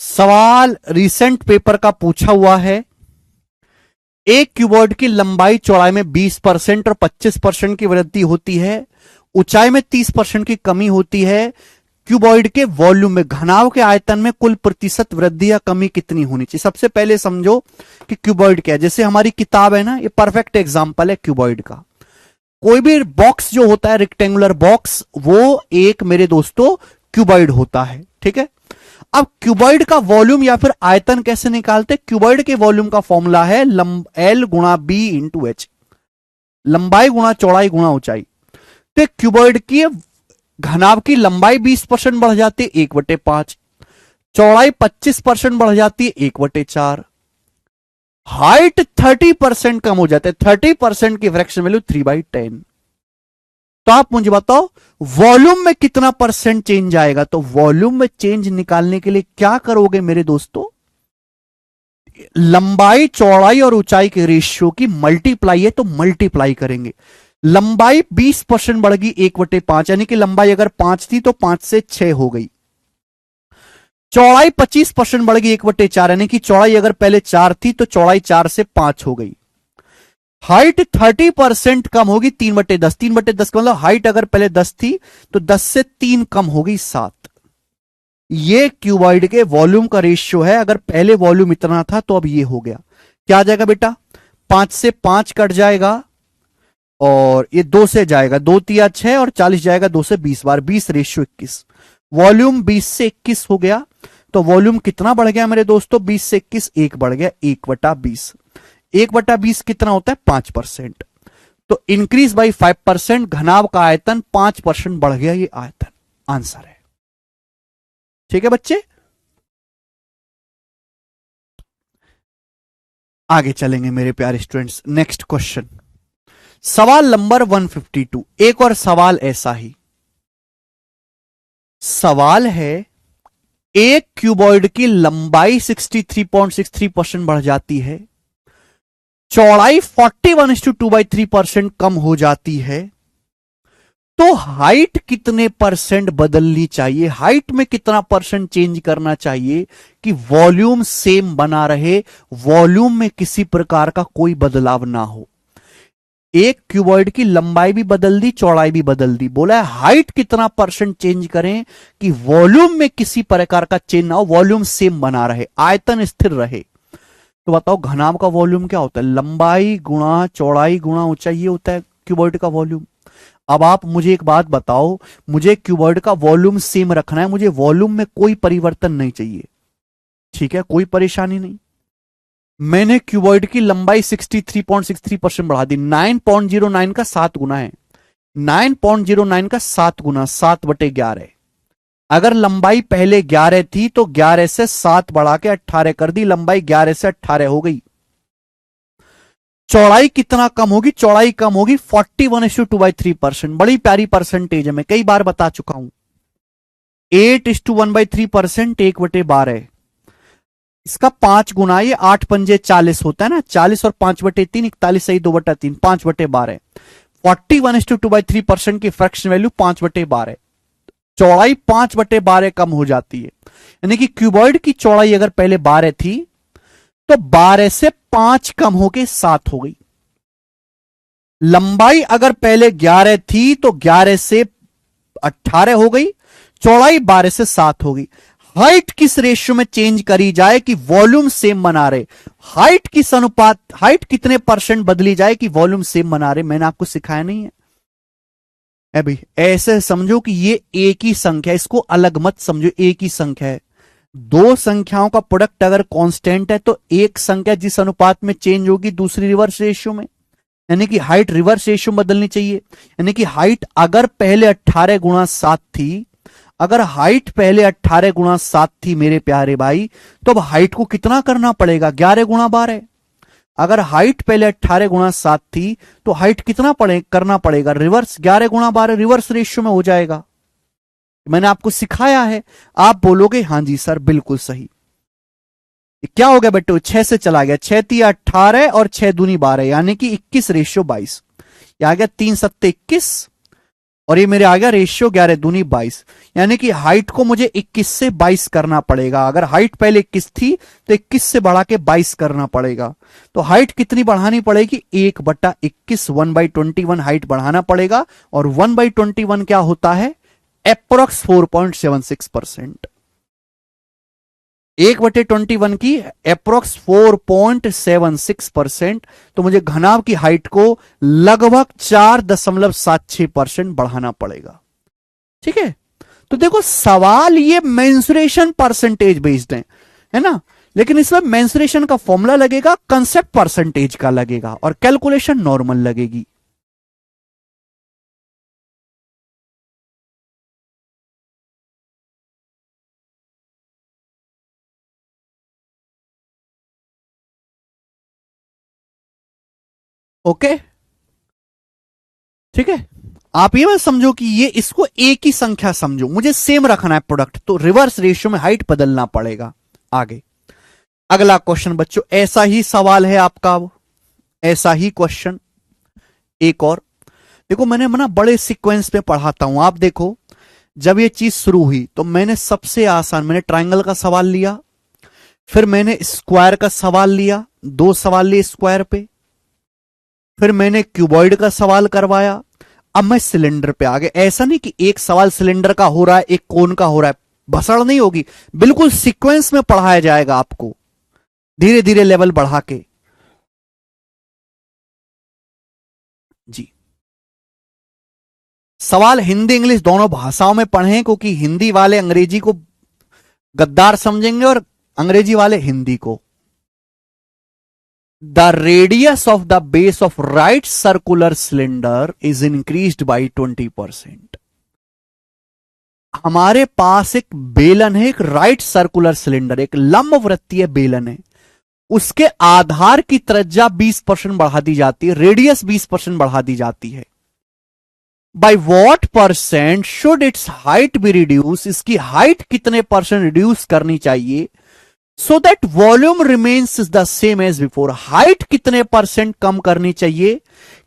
सवाल रिसेंट पेपर का पूछा हुआ है। एक क्यूबॉइड की लंबाई चौड़ाई में 20% और 25% की वृद्धि होती है, ऊंचाई में 30% की कमी होती है। क्यूबॉइड के वॉल्यूम में, घनाभ के आयतन में कुल प्रतिशत वृद्धि या कमी कितनी होनी चाहिए? सबसे पहले समझो कि क्यूबॉइड क्या है। जैसे हमारी किताब है ना, ये परफेक्ट एग्जांपल है क्यूबॉइड का। कोई भी बॉक्स जो होता है, रेक्टेंगुलर बॉक्स, वो एक मेरे दोस्तों क्यूबॉइड होता है, ठीक है। अब क्यूबॉइड का वॉल्यूम या फिर आयतन कैसे निकालते? क्यूबॉइड के वॉल्यूम का फॉर्मूला है एल गुणा बी इंटू एच, लंबाई गुणा चौड़ाई गुणा ऊंचाई। तो क्यूबॉइड की घनाभ की लंबाई 20% बढ़ जाती है, 1/5, चौड़ाई 25% बढ़ जाती है, 1/4, हाइट 30% कम हो जाते हैं, 30% की फ्रैक्शन वैल्यू 3/10। तो आप मुझे बताओ वॉल्यूम में कितना परसेंट चेंज आएगा? तो वॉल्यूम में चेंज निकालने के लिए क्या करोगे मेरे दोस्तों? लंबाई चौड़ाई और ऊंचाई के रेशियो की मल्टीप्लाई है तो मल्टीप्लाई करेंगे। लंबाई 20% बढ़ गई, 1/5, यानी कि लंबाई अगर 5 थी तो 5 से 6 हो गई। चौड़ाई 25% बढ़ गई, 1/4, यानी कि चौड़ाई अगर पहले 4 थी तो चौड़ाई 4 से 5 हो गई। हाइट 30% कम होगी, 3/10। 3/10 का मतलब हाइट अगर पहले 10 थी तो 10 से 3 कम हो गई, 7। ये क्यूबॉइड के वॉल्यूम का रेशियो है। अगर पहले वॉल्यूम इतना था तो अब ये हो गया। क्या आ जाएगा बेटा? 5 से 5 कट जाएगा, और ये 2 से जाएगा, 2 तिया 6 और 40 जाएगा 2 से 20 बार, 20:21। वॉल्यूम 20 से 21 हो गया। तो वॉल्यूम कितना बढ़ गया मेरे दोस्तों? 20 से 21 1 बढ़ गया, 1/20। 1/20 कितना होता है? 5%। तो इंक्रीज बाई 5%, घनाभ का आयतन 5% बढ़ गया, ये आयतन आंसर है। ठीक है बच्चे, आगे चलेंगे मेरे प्यारे स्टूडेंट्स। नेक्स्ट क्वेश्चन, सवाल नंबर 152। एक और सवाल ऐसा ही सवाल है, एक क्यूबॉइड की लंबाई 63.63% बढ़ जाती है, चौड़ाई 41:2/3% कम हो जाती है, तो हाइट कितने परसेंट बदलनी चाहिए? हाइट में कितना परसेंट चेंज करना चाहिए कि वॉल्यूम सेम बना रहे, वॉल्यूम में किसी प्रकार का कोई बदलाव ना हो? एक क्यूबॉइड की लंबाई भी बदल दी, चौड़ाई भी बदल दी, बोला है हाइट कितना परसेंट चेंज करें कि वॉल्यूम में किसी प्रकार का चेंज ना हो, वॉल्यूम सेम बना रहे, आयतन स्थिर रहे। तो बताओ घनाभ का वॉल्यूम क्या होता है? लंबाई गुणा चौड़ाई गुणा ऊंचाई, ये होता है क्यूबॉइड का वॉल्यूम। अब आप मुझे एक बात बताओ, मुझे क्यूबॉइड का वॉल्यूम सेम रखना है, मुझे वॉल्यूम में कोई परिवर्तन नहीं चाहिए, ठीक है, कोई परेशानी नहीं। मैंने क्यूबॉइड की लंबाई 63.63% बढ़ा दी, 9.09 का 7 गुना है, 9.09 का 7 गुना, 7/11। अगर लंबाई पहले 11 थी तो 11 से 7 बढ़ा के 18 कर दी, लंबाई 11 से 18 हो गई। चौड़ाई कितना कम होगी? चौड़ाई कम होगी 41:2/3%। बड़ी प्यारी परसेंटेज है, मैं कई बार बता चुका हूं। 8:1/3%, 1/12। इसका 5 गुना, ये 8 पंजे 40 होता है ना, 40 और 5/3 41 सही 2/3, 5/12। 41:2/3% की फ्रैक्शन वैल्यू 5/12। चौड़ाई 5/12 कम हो जाती है, यानी कि क्यूबॉइड की चौड़ाई अगर पहले 12 थी तो 12 से 5 कम होके 7 हो गई। लंबाई अगर पहले 11 थी तो 11 से 18 हो गई, चौड़ाई 12 से 7 हो गई। हाइट किस रेशियो में चेंज करी जाए कि वॉल्यूम सेम बना रहे? हाइट किस अनुपात, हाइट कितने परसेंट बदली जाए कि वॉल्यूम सेम बना रहे? मैंने आपको सिखाया नहीं है अभी। ऐसे समझो कि ये एक ही संख्या, इसको अलग मत समझो, एक ही संख्या है। दो संख्याओं का प्रोडक्ट अगर कांस्टेंट है तो एक संख्या जिस अनुपात में चेंज होगी दूसरी रिवर्स रेशियो में, यानी कि हाइट रिवर्स रेशियो में बदलनी चाहिए। यानी कि हाइट अगर पहले 18 गुणा 7 थी, अगर हाइट पहले 18 गुणा 7 थी मेरे प्यारे भाई, तो अब हाइट को कितना करना पड़ेगा? 11 गुणा 12। अगर हाइट पहले 18 गुणा 7 थी तो हाइट कितना करना पड़ेगा? रिवर्स, 11 गुणा 12 रिवर्स रेशियो में हो जाएगा। मैंने आपको सिखाया है। आप बोलोगे हां जी सर बिल्कुल सही। क्या हो गया बेटो? 6 से चला गया, 6 तिया 18 और 6 दूनी 12, यानी कि 21:22। ये आ गया 3 सत्ते 21 और ये मेरे आ गया रेशियो 11 दूनी 22, यानी कि हाइट को मुझे 21 से 22 करना पड़ेगा। अगर हाइट पहले 21 थी तो 21 से बढ़ा के 22 करना पड़ेगा। तो हाइट कितनी बढ़ानी पड़ेगी? 1/21, 1/21 हाइट बढ़ाना पड़ेगा। और 1/21 क्या होता है? अप्रोक्स 4.76%। 1/21 की अप्रोक्स 4.76%। तो मुझे घनाभ की हाइट को लगभग 4.76% बढ़ाना पड़ेगा। ठीक है, तो देखो सवाल ये मेंसुरेशन परसेंटेज बेस्ड है ना, लेकिन इसमें मेंसुरेशन का फॉर्मूला लगेगा, कंसेप्ट परसेंटेज का लगेगा और कैलकुलेशन नॉर्मल लगेगी। ओके ठीक है, आप ये मत समझो कि ये इसको एक ही संख्या समझो, मुझे सेम रखना है प्रोडक्ट, तो रिवर्स रेशियो में हाइट बदलना पड़ेगा। आगे अगला क्वेश्चन बच्चों, ऐसा ही सवाल है आपका, ऐसा ही क्वेश्चन एक और। देखो मैंने ना बड़े सीक्वेंस में पढ़ाता हूं, आप देखो जब ये चीज शुरू हुई तो मैंने सबसे आसान, मैंने ट्राइंगल का सवाल लिया, फिर मैंने स्क्वायर का सवाल लिया, 2 सवाल लिए स्क्वायर पे, फिर मैंने क्यूबॉइड का सवाल करवाया, अब मैं सिलेंडर पे आ गया। ऐसा नहीं कि एक सवाल सिलेंडर का हो रहा है एक कोन का हो रहा है, भसड़ नहीं होगी, बिल्कुल सीक्वेंस में पढ़ाया जाएगा आपको, धीरे धीरे लेवल बढ़ा के। जी सवाल हिंदी इंग्लिश दोनों भाषाओं में पढ़ें, क्योंकि हिंदी वाले अंग्रेजी को गद्दार समझेंगे और अंग्रेजी वाले हिंदी को। The radius of the base of right circular cylinder is increased by 20%। हमारे पास एक बेलन है, एक राइट सर्कुलर सिलेंडर, एक लंबवृत्तीय बेलन है, उसके आधार की त्रिज्या 20% बढ़ा दी जाती है, रेडियस 20% बढ़ा दी जाती है। By what percent should its height be reduce, इसकी हाइट कितने परसेंट रिड्यूस करनी चाहिए, so that volume remains the same as before, height कितने परसेंट कम करनी चाहिए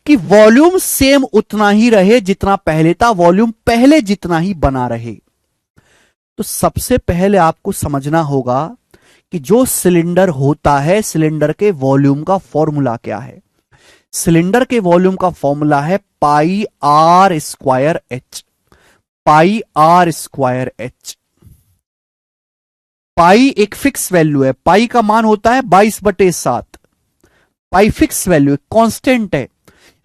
कि वॉल्यूम सेम उतना ही रहे जितना पहले था, वॉल्यूम पहले जितना ही बना रहे। तो सबसे पहले आपको समझना होगा कि जो सिलेंडर होता है, सिलेंडर के वॉल्यूम का फॉर्मूला क्या है। सिलेंडर के वॉल्यूम का फॉर्मूला है pi r square h, pi r square h. Pi एक फिक्स वैल्यू है, पाई का मान होता है 22/7। पाई फिक्स वैल्यू कांस्टेंट है,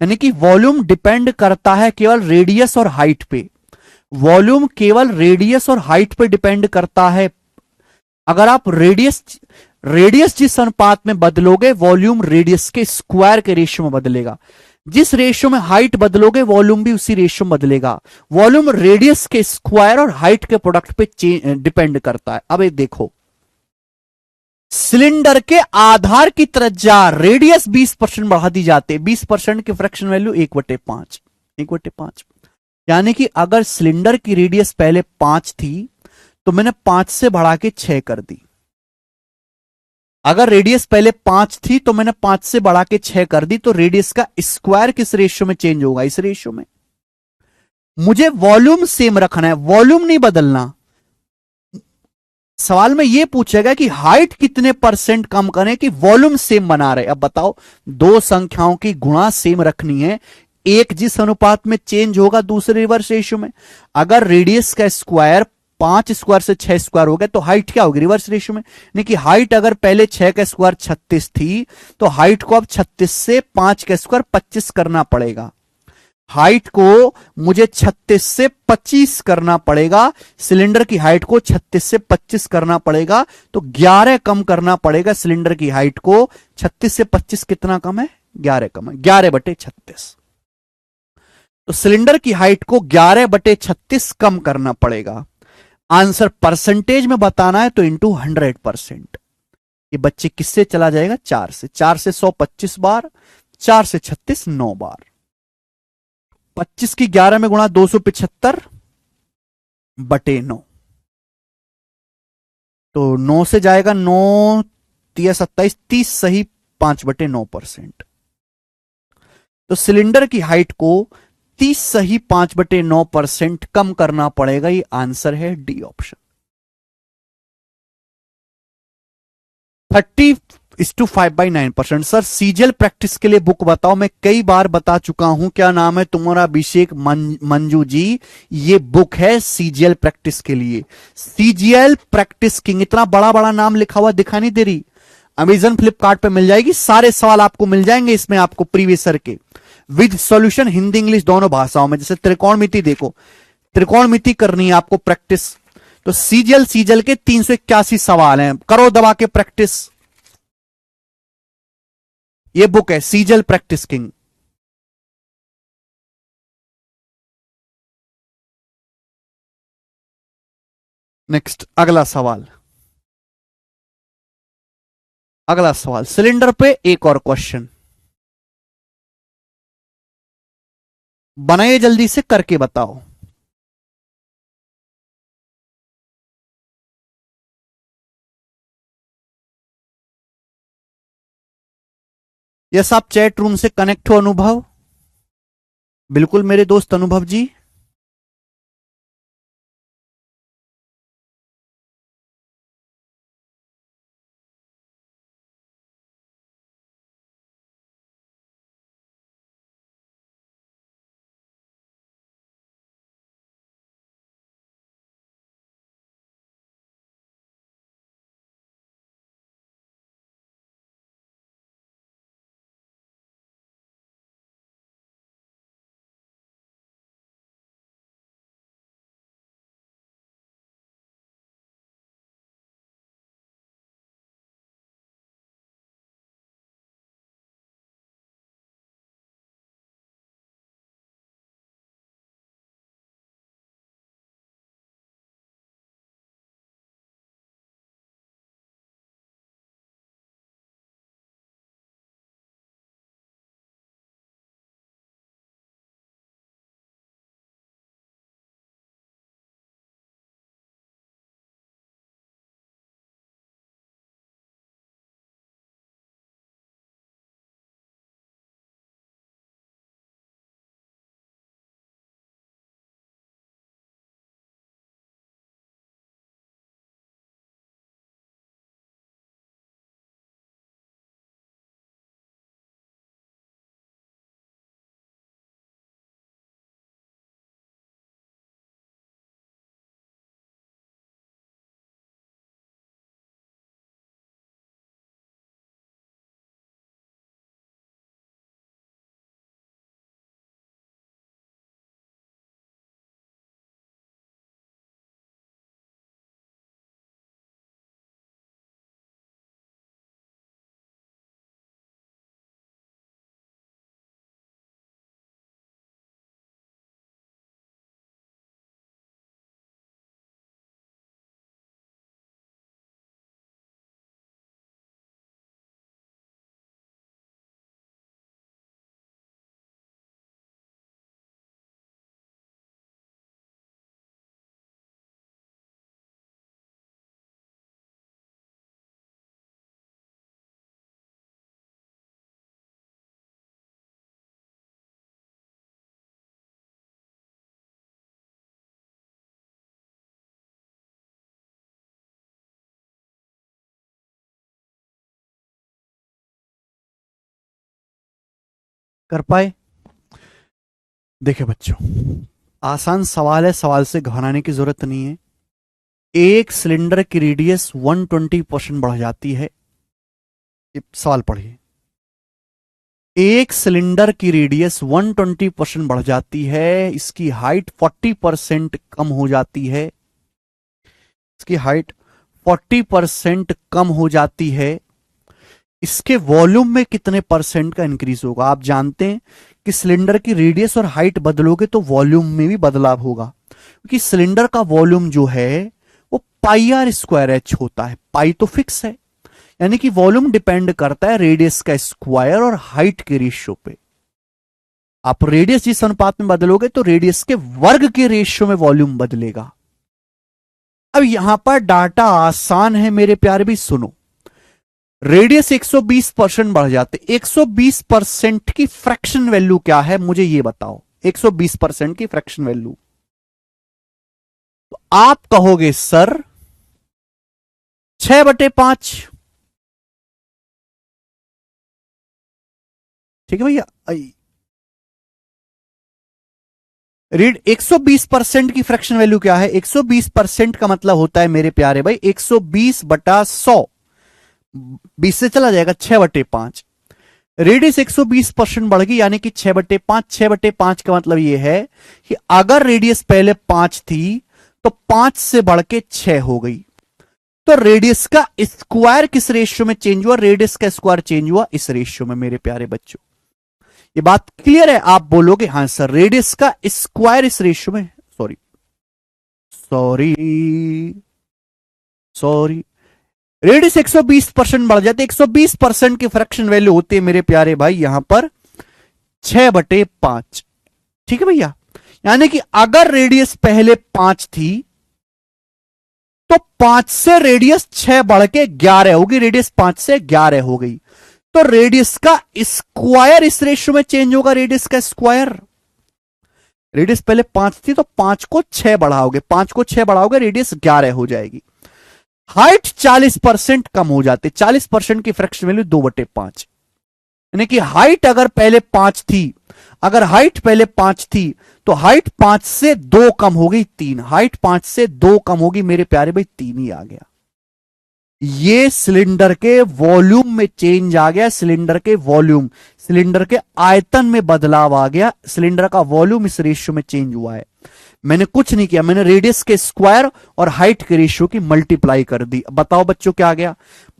यानी कि वॉल्यूम डिपेंड करता है केवल रेडियस और हाइट पे। वॉल्यूम केवल रेडियस और हाइट पे डिपेंड करता है। अगर आप रेडियस जिस अनुपात में बदलोगे, वॉल्यूम रेडियस के स्क्वायर के रेशियो में बदलेगा। जिस रेशियो में हाइट बदलोगे, वॉल्यूम भी उसी रेशियो में बदलेगा। वॉल्यूम रेडियस के स्क्वायर और हाइट के प्रोडक्ट पे डिपेंड करता है। अब ये देखो, सिलेंडर के आधार की त्रिज्या रेडियस 20% बढ़ा दी जाती है। 20% की फ्रैक्शन वैल्यू 1/5, 1/5। यानी कि अगर सिलेंडर की रेडियस पहले 5 थी, तो मैंने 5 से बढ़ा के 6 कर दी। अगर रेडियस पहले 5 थी तो मैंने 5 से बढ़ा के 6 कर दी, तो रेडियस का स्क्वायर किस रेशियो में चेंज होगा, इस रेशियो में। मुझे वॉल्यूम सेम रखना है, वॉल्यूम नहीं बदलना। सवाल में यह पूछेगा कि हाइट कितने परसेंट कम करें कि वॉल्यूम सेम बना रहे। अब बताओ, दो संख्याओं की गुणा सेम रखनी है, एक जिस अनुपात में चेंज होगा दूसरे रिवर्स रेशियो में। अगर रेडियस का स्क्वायर 5 स्क्वायर से 6 स्क्वायर हो गया, तो हाइट क्या होगी, रिवर्स रेशियो में। नहीं कि हाइट अगर पहले 6 का स्क्वायर 36 थी, तो हाइट को अब 36 से 5 का स्क्वायर 25 करना पड़ेगा। हाइट को मुझे 36 से 25 करना पड़ेगा, सिलेंडर की हाइट को 36 से 25 करना पड़ेगा, तो 11 कम करना पड़ेगा सिलेंडर की हाइट को। 36 से 25 कितना कम है, 11 कम है, 11/36। तो सिलेंडर की हाइट को 11/36 कम करना पड़ेगा। आंसर परसेंटेज में बताना है तो इंटू 100%। ये बच्चे किससे चला जाएगा, 4 से। 4 से 100 25 बार, 4 से 36 9 बार। 25 की 11 में गुणा 275/9, तो 9 से जाएगा 9 तिया 27, 30 सही 5/9%। तो सिलेंडर की हाइट को 30 सही 5/9% कम करना पड़ेगा। ये आंसर है D option. 30:5/9%। Sir CGL practice के लिए बुक बताओ। मैं कई बार बता चुका हूं। क्या नाम है तुम्हारा, अभिषेक मंजू जी। ये बुक है सीजीएल प्रैक्टिस के लिए, सीजीएल प्रैक्टिस किंग। इतना बड़ा बड़ा नाम लिखा हुआ दिखा नहीं दे रही, अमेजन फ्लिपकार्ट पे मिल जाएगी। सारे सवाल आपको मिल जाएंगे इसमें, आपको प्रीवियस सर के विद सॉल्यूशन, हिंदी इंग्लिश दोनों भाषाओं में। जैसे त्रिकोणमिति देखो, त्रिकोणमिति करनी है आपको प्रैक्टिस, तो सीजीएल सीजीएल के 381 सवाल हैं, करो दबा के प्रैक्टिस। ये बुक है सीजीएल प्रैक्टिस किंग। नेक्स्ट, अगला सवाल। अगला सवाल सिलेंडर पे एक और क्वेश्चन बनाइए, जल्दी से करके बताओ। यस, आप चैट रूम से कनेक्ट हो अनुभव, बिल्कुल मेरे दोस्त अनुभव जी। कर पाए? देखिए बच्चों, आसान सवाल है, सवाल से घबराने की जरूरत नहीं है। एक सिलेंडर की रेडियस 120% बढ़ जाती है। सवाल पढ़िए। एक सिलेंडर की रेडियस 120% बढ़ जाती है, इसकी हाइट 40% कम हो जाती है, इसकी हाइट 40% कम हो जाती है। इसके वॉल्यूम में कितने परसेंट का इंक्रीज होगा? आप जानते हैं कि सिलेंडर की रेडियस और हाइट बदलोगे तो वॉल्यूम में भी बदलाव होगा, क्योंकि सिलेंडर का वॉल्यूम जो है वो पाई आर स्क्वायर एच होता है। पाई तो फिक्स है, यानी कि वॉल्यूम डिपेंड करता है रेडियस का स्क्वायर और हाइट के रेशियो पे। आप रेडियस जिस अनुपात में बदलोगे तो रेडियस के वर्ग के रेशियो में वॉल्यूम बदलेगा। अब यहां पर डाटा आसान है मेरे प्यारे, भी सुनो। रेडियस 120% बढ़ जाते, 120% की फ्रैक्शन वैल्यू क्या है मुझे ये बताओ। 120% की फ्रैक्शन वैल्यू, तो आप कहोगे सर 6/5। ठीक है भैया। रीड 120% की फ्रैक्शन वैल्यू क्या है? 120% का मतलब होता है मेरे प्यारे भाई 120/100, 20 से चला जाएगा 6/5। रेडियस 120% बढ़ गई, यानी कि 6/5। 6/5 का मतलब यह है कि अगर रेडियस पहले 5 थी तो 5 से बढ़ के 6 हो गई। तो रेडियस का स्क्वायर किस रेशियो में चेंज हुआ? रेडियस का स्क्वायर चेंज हुआ इस रेशियो में मेरे प्यारे बच्चों। ये बात क्लियर है? आप बोलोगे हाँ सर, रेडियस का स्क्वायर इस रेशियो में, सॉरी सॉरी सॉरी, रेडियस 120% बढ़ जाते, 120% की फ्रैक्शन वैल्यू होती है मेरे प्यारे भाई यहां पर 6/5। ठीक है भैया, यानी कि अगर रेडियस पहले 5 थी तो 5 से रेडियस 6 बढ़ के 11 होगी, रेडियस 5 से 11 हो गई। तो रेडियस का स्क्वायर इस रेशियो में चेंज होगा, रेडियस का स्क्वायर। रेडियस पहले 5 थी तो 5 को 6 बढ़ाओगे, 5 को 6 बढ़ाओगे, रेडियस 11 हो जाएगी। हाइट 40% कम हो जाती, 40% की फ्रैक्शन वैल्यू 2/5, यानी कि हाइट अगर पहले 5 थी, अगर हाइट पहले 5 थी तो हाइट 5 से 2 कम हो गई 3, हाइट 5 से 2 कम होगी मेरे प्यारे भाई 3 ही आ गया। ये सिलेंडर के वॉल्यूम में चेंज आ गया, सिलेंडर के वॉल्यूम, सिलेंडर के आयतन में बदलाव आ गया, सिलेंडर का वॉल्यूम इस रेशियो में चेंज हुआ है। मैंने कुछ नहीं किया, मैंने रेडियस के स्क्वायर और हाइट के रेशियो की मल्टीप्लाई कर दी। बताओ बच्चों क्या आ गया?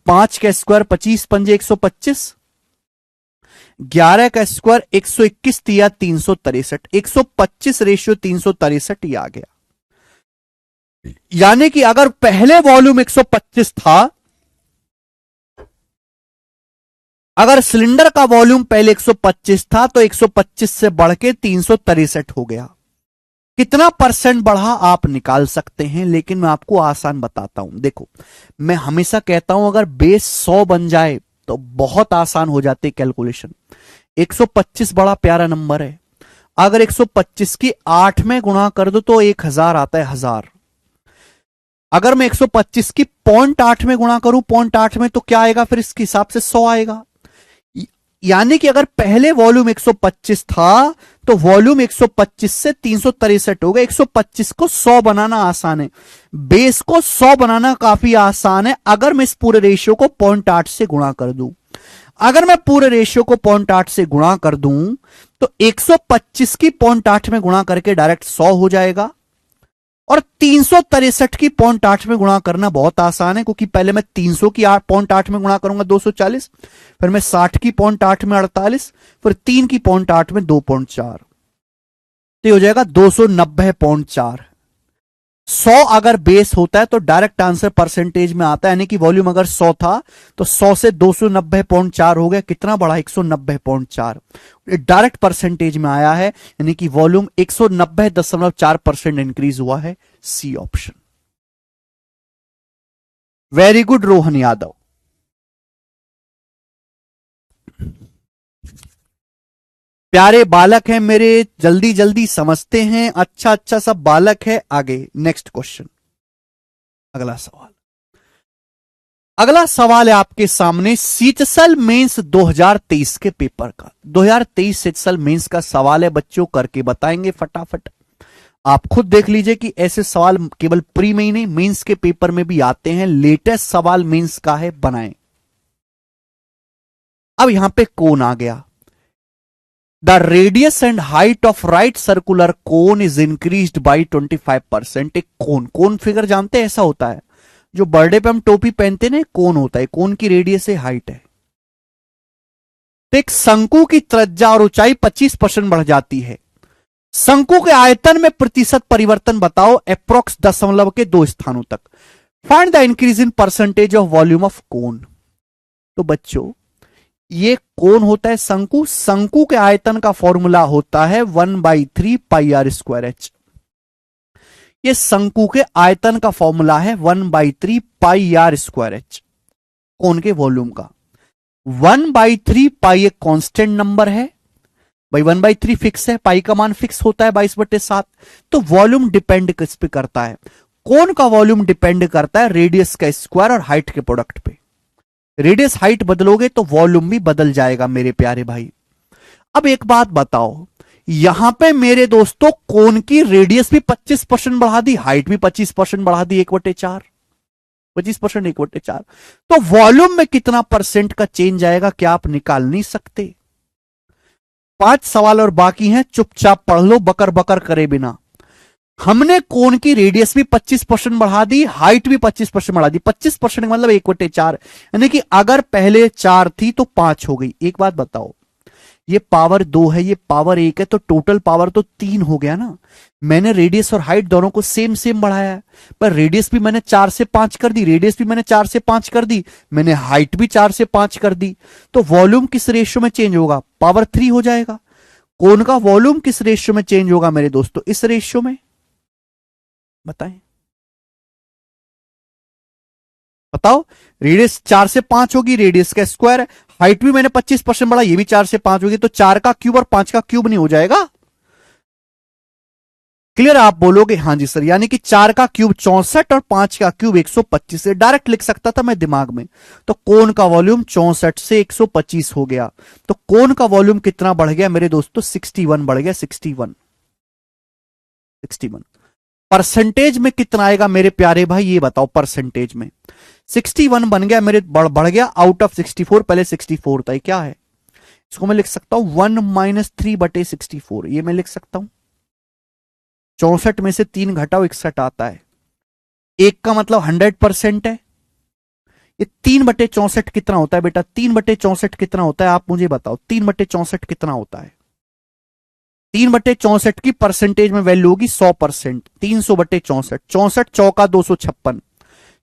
5 का स्क्वायर 25 पंजे 125, 11 का स्क्वायर 121 तिया 363, 125 रेशियो 363 ये आ गया। यानी कि अगर पहले वॉल्यूम 125 था, अगर सिलेंडर का वॉल्यूम पहले 125 था तो 125 से बढ़ के 363 हो गया। कितना परसेंट बढ़ा आप निकाल सकते हैं, लेकिन मैं आपको आसान बताता हूं। देखो, मैं हमेशा कहता हूं अगर बेस 100 बन जाए तो बहुत आसान हो जाती है कैलकुलेशन। 125 बड़ा प्यारा नंबर है, अगर 125 की 8 में गुणा कर दो तो 1000 आता है, 1000। अगर मैं 125 की 0.8 में गुणा करूं, 0.8 में, तो क्या आएगा फिर? इसके हिसाब से 100 आएगा। यानी कि अगर पहले वॉल्यूम 125 था तो वॉल्यूम 125 से 363 हो गया। 125 को 100 बनाना आसान है, बेस को 100 बनाना काफी आसान है, अगर मैं इस पूरे रेशियो को 0.8 से गुणा कर दूं। अगर मैं पूरे रेशियो को 0.8 से गुणा कर दूं तो 125 की 0.8 में गुणा करके डायरेक्ट 100 हो जाएगा, और 363 की 0.8 में गुणा करना बहुत आसान है, क्योंकि पहले मैं 300 की 0.8 में गुणा करूंगा 240, फिर मैं 60 की 0.8 में 48, फिर 3 की 0.8 में 2.4, तो हो जाएगा 290.4। 100 अगर बेस होता है तो डायरेक्ट आंसर परसेंटेज में आता है, यानी कि वॉल्यूम अगर 100 था तो 100 से 290.4 हो गया, कितना बढ़ा? 190.4, डायरेक्ट परसेंटेज में आया है, यानी कि वॉल्यूम 190.4% इंक्रीज हुआ है। C option. Very good Rohan Yadav. प्यारे बालक हैं मेरे, जल्दी जल्दी समझते हैं, अच्छा अच्छा सब बालक है। आगे नेक्स्ट क्वेश्चन, अगला सवाल। अगला सवाल है आपके सामने सीटसल मेंस 2023 के पेपर का। 2023 सीटसल मेंस का सवाल है बच्चों, करके बताएंगे फटाफट। आप खुद देख लीजिए कि ऐसे सवाल केवल प्री में ही नहीं, मेंस के पेपर में भी आते हैं। लेटेस्ट सवाल मेंस का है, बनाएं। अब यहां पे कोन आ गया। The radius and height of right circular cone is increased by 25%। एक कोन, कोन फिगर जानते हैं, ऐसा होता है जो बर्थडे पे हम टोपी पहनते हैं ना, कोन होता है। कोन की रेडियस है, हाइट है। तो एक शंकु की त्रिज्या और ऊंचाई 25% बढ़ जाती है। शंकु के आयतन में प्रतिशत परिवर्तन बताओ अप्रोक्स दशमलव के 2 स्थानों तक। Find the increase in percentage of volume of cone. तो बच्चों ये कोन होता है शंकु, शंकु के आयतन का फॉर्मूला होता है 1/3 पाई आर स्क्वायर एच। ये शंकु के आयतन का फॉर्मूला है 1/3 पाई आर स्क्वायर एच। कोन के वॉल्यूम का 1/3 पाई एक कांस्टेंट नंबर है भाई, 1/3 फिक्स है, पाई का मान फिक्स होता है 22/7। तो वॉल्यूम डिपेंड किस पे करता है? कोन का वॉल्यूम डिपेंड करता है रेडियस का स्क्वायर और हाइट के प्रोडक्ट पे। रेडियस हाइट बदलोगे तो वॉल्यूम भी बदल जाएगा मेरे प्यारे भाई। अब एक बात बताओ, यहां पे मेरे दोस्तों कोन की रेडियस भी 25% बढ़ा दी, हाइट भी 25% बढ़ा दी, 1/4, 25% 1/4। तो वॉल्यूम में कितना परसेंट का चेंज आएगा क्या आप निकाल नहीं सकते? 5 सवाल और बाकी हैं, चुपचाप पढ़ लो बकर बकर करे बिना। हमने कोन की रेडियस भी 25% बढ़ा दी, हाइट भी 25% बढ़ा दी। 25% मतलब 1/4, यानी कि अगर पहले 4 थी तो 5 हो गई। एक बात बताओ, ये पावर 2 है, ये पावर 1 है, तो टोटल पावर तो 3 हो गया ना। मैंने रेडियस और हाइट दोनों को सेम सेम बढ़ाया है, पर रेडियस भी मैंने 4 से 5 कर दी, रेडियस भी मैंने 4 से 5 कर दी, मैंने हाइट भी 4 से 5 कर दी। तो वॉल्यूम किस रेशियो में चेंज होगा? पावर 3 हो जाएगा। कोन का वॉल्यूम किस रेशियो में चेंज होगा मेरे दोस्तों? इस रेशियो में। बताएं, बताओ। रेडियस 4 से 5 होगी, रेडियस का स्क्वायर है, हाइट भी मैंने 25% बढ़ा, ये भी 4 से 5 होगी, तो 4 का क्यूब और 5 का क्यूब नहीं हो जाएगा? क्लियर? आप बोलोगे हाँ जी सर, यानी कि 4 का क्यूब 64 और 5 का क्यूब 125 से डायरेक्ट लिख सकता था मैं दिमाग में। तो कोन का वॉल्यूम 64 से 125 हो गया। तो कोन का वॉल्यूम कितना बढ़ गया मेरे दोस्तों? 61 बढ़ गया, 61, 61। परसेंटेज में कितना आएगा मेरे प्यारे भाई, ये बताओ परसेंटेज में। 61 बन गया मेरे, बढ़ गया आउट ऑफ 64, पहले 64 था, ये क्या है? इसको मैं लिख सकता हूं 1-3/64, ये मैं लिख सकता हूं। 64 में से 3 घटाओ, 61 आता है। एक का मतलब 100% है। ये 3/64 कितना होता है बेटा? 3/64 कितना होता है आप मुझे बताओ, 3/64 कितना होता है? 3/64 की परसेंटेज में वैल्यू होगी 100%। 300/64, 64 चौका 256,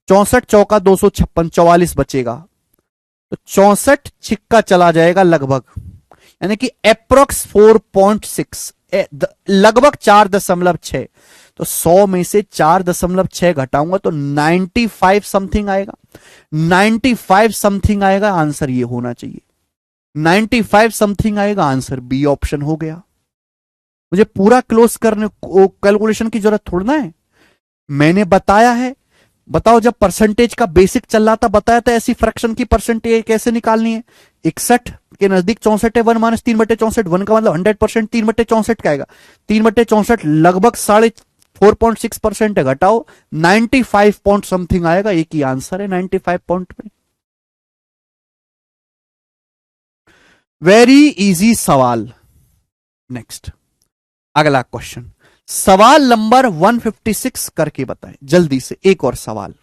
64 चौका 256, 44 बचेगा। तो 64 छिक्का चला जाएगा लगभग, यानी कि अप्रोक्स 4.6, लगभग 4.6। तो 100 में से 4.6 घटाऊंगा तो 95 समथिंग आएगा। 95 समथिंग आएगा, आंसर ये होना चाहिए। 95 समथिंग आएगा, आंसर बी ऑप्शन हो गया। मुझे पूरा क्लोज करने कैलकुलेशन की जरूरत थोड़ा ना है, मैंने बताया है। बताओ, जब परसेंटेज का बेसिक चल रहा था बताया था ऐसी फ्रैक्शन की परसेंटेज कैसे निकालनी है। 61 के नजदीक 64 है, 1-3/64, 1 का मतलब 100%, 3/64 का आएगा। 3/64 लगभग 4.6% है, घटाओ 95 पॉइंट समथिंग आएगा। एक ही आंसर है 95 पॉइंट में। वेरी इजी सवाल। नेक्स्ट, अगला क्वेश्चन, सवाल नंबर 156 करके बताएं जल्दी से, एक और सवाल।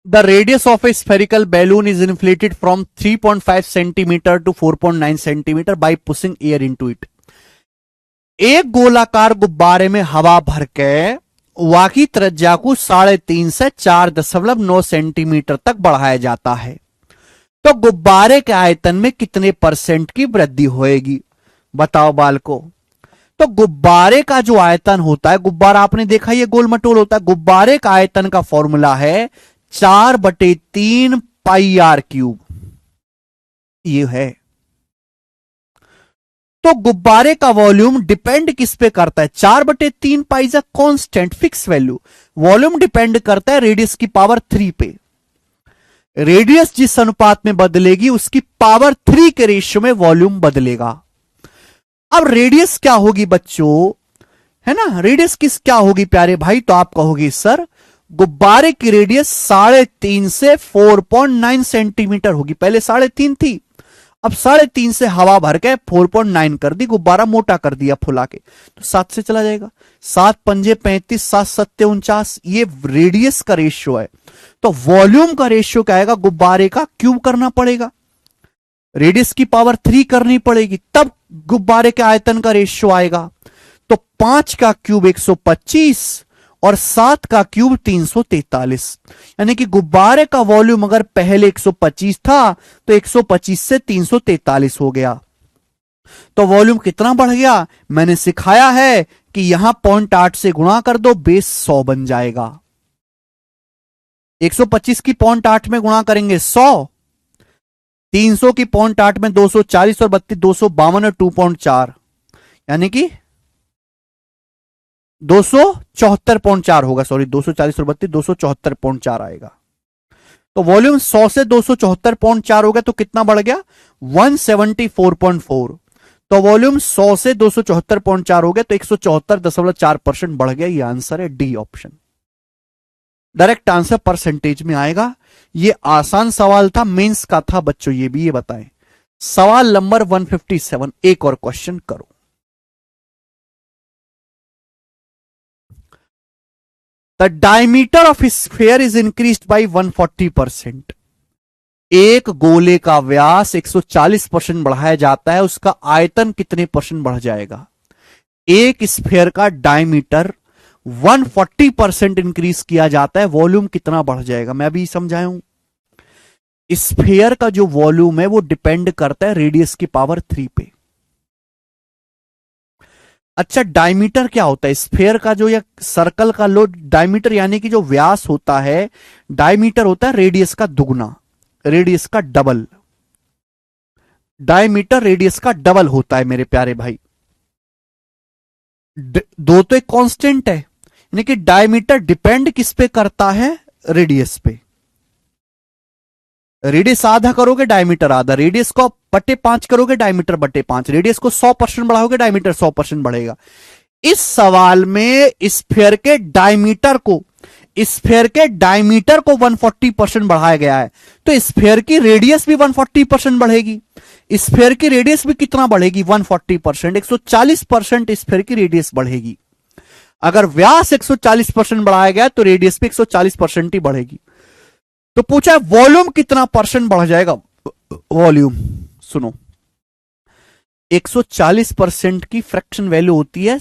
The radius of a spherical balloon is inflated from 3.5 centimetre to 4.9 centimetre by pushing air into it. एक गोलाकार गुब्बारे में हवा भर के वाकी त्रिज्या को 3.5 से 4.9 सेंटीमीटर तक बढ़ाया जाता है, तो गुब्बारे के आयतन में कितने % की वृद्धि होएगी? बताओ बालको। तो गुब्बारे का जो आयतन होता है, गुब्बारा आपने देखा ये गोल मटोल होता है, गुब्बारे का आयतन का फॉर्मूला है 4/3 पाई आर क्यूब, ये है। तो गुब्बारे का वॉल्यूम डिपेंड किस पे करता है? 4/3 pi is a constant fix value. Volume depend करता है रेडियस की पावर 3 पे। रेडियस जिस अनुपात में बदलेगी उसकी पावर 3 के रेशियो में वॉल्यूम बदलेगा। अब रेडियस क्या होगी बच्चों, है ना? रेडियस क्या होगी प्यारे भाई? तो आप कहोगे सर गुब्बारे की रेडियस 3.5 से 4.9 सेंटीमीटर होगी। पहले 3.5 थी, अब 3.5 से हवा भर के 4.9 कर दी, गुब्बारा मोटा कर दिया फुला के, तो 7 से चला जाएगा। 7 पंजे 35, 7 सत्ते 49, ये रेडियस का रेशियो है। तो वॉल्यूम का रेशियो क्या आएगा? गुब्बारे का क्यूब करना पड़ेगा, रेडियस की पावर 3 करनी पड़ेगी, तब गुब्बारे के आयतन का रेशियो आएगा। तो 5 का क्यूब 125 और 7 का क्यूब 343, यानी कि गुब्बारे का वॉल्यूम अगर पहले 125 था तो 125 से 343 हो गया। तो वॉल्यूम कितना बढ़ गया? मैंने सिखाया है कि यहां 0.8 से गुणा कर दो, बेस 100 बन जाएगा। 125 की 0.8 में गुणा करेंगे 100, 300 की 0.8 में 240 और 32 252 और 2.4, यानी कि 274.4 होगा। सॉरी, 240 और 32 274.4 आएगा। तो वॉल्यूम 100 से 274.4 हो गया, तो कितना बढ़ गया? 174.4। तो वॉल्यूम 100 से 274.4 हो गया, तो 174.4% बढ़ गया। ये आंसर है D option. Direct answer percentage में आएगा। ये आसान सवाल था, मेंस का था बच्चों, ये भी ये बताएं। सवाल नंबर 157, एक और क्वेश्चन करो। The diameter of sphere is increased by 140%। एक गोले का व्यास 140% बढ़ाया जाता है, उसका आयतन कितने % बढ़ जाएगा? एक स्फीयर का डायमीटर 140% इंक्रीज किया जाता है, वॉल्यूम कितना बढ़ जाएगा? मैं अभी समझाया हूं। स्फीयर का जो वॉल्यूम है वो डिपेंड करता है रेडियस की पावर 3 पे। अच्छा, डायमीटर क्या होता है? स्फीयर का जो या सर्कल का लो डायमीटर, यानी कि जो व्यास होता है, डायमीटर होता है रेडियस का दुगना, रेडियस का डबल। डायमीटर रेडियस का डबल होता है मेरे प्यारे भाई। दो तो एक कांस्टेंट है, यानी कि डायमीटर डिपेंड किस पे करता है? रेडियस पे। रेडियस आधा करोगे, डायमीटर आधा। रेडियस को बटे 5 करोगे, डायमीटर बटे 5। रेडियस को 100% बढ़ाओगे, डायमीटर 100% बढ़ेगा। इस सवाल में स्फीयर के डायमीटर को 140% बढ़ाया गया है, तो स्फीयर की रेडियस भी 140% बढ़ेगी। स्फीयर की रेडियस भी कितना बढ़ेगी? 140%। 140% स्फीयर की रेडियस बढ़ेगी। अगर व्यास 140% बढ़ाया गया तो रेडियस भी 140% ही बढ़ेगी। तो पूछा वॉल्यूम कितना % बढ़ जाएगा? वॉल्यूम सुनो, 140% की फ्रैक्शन वैल्यू होती है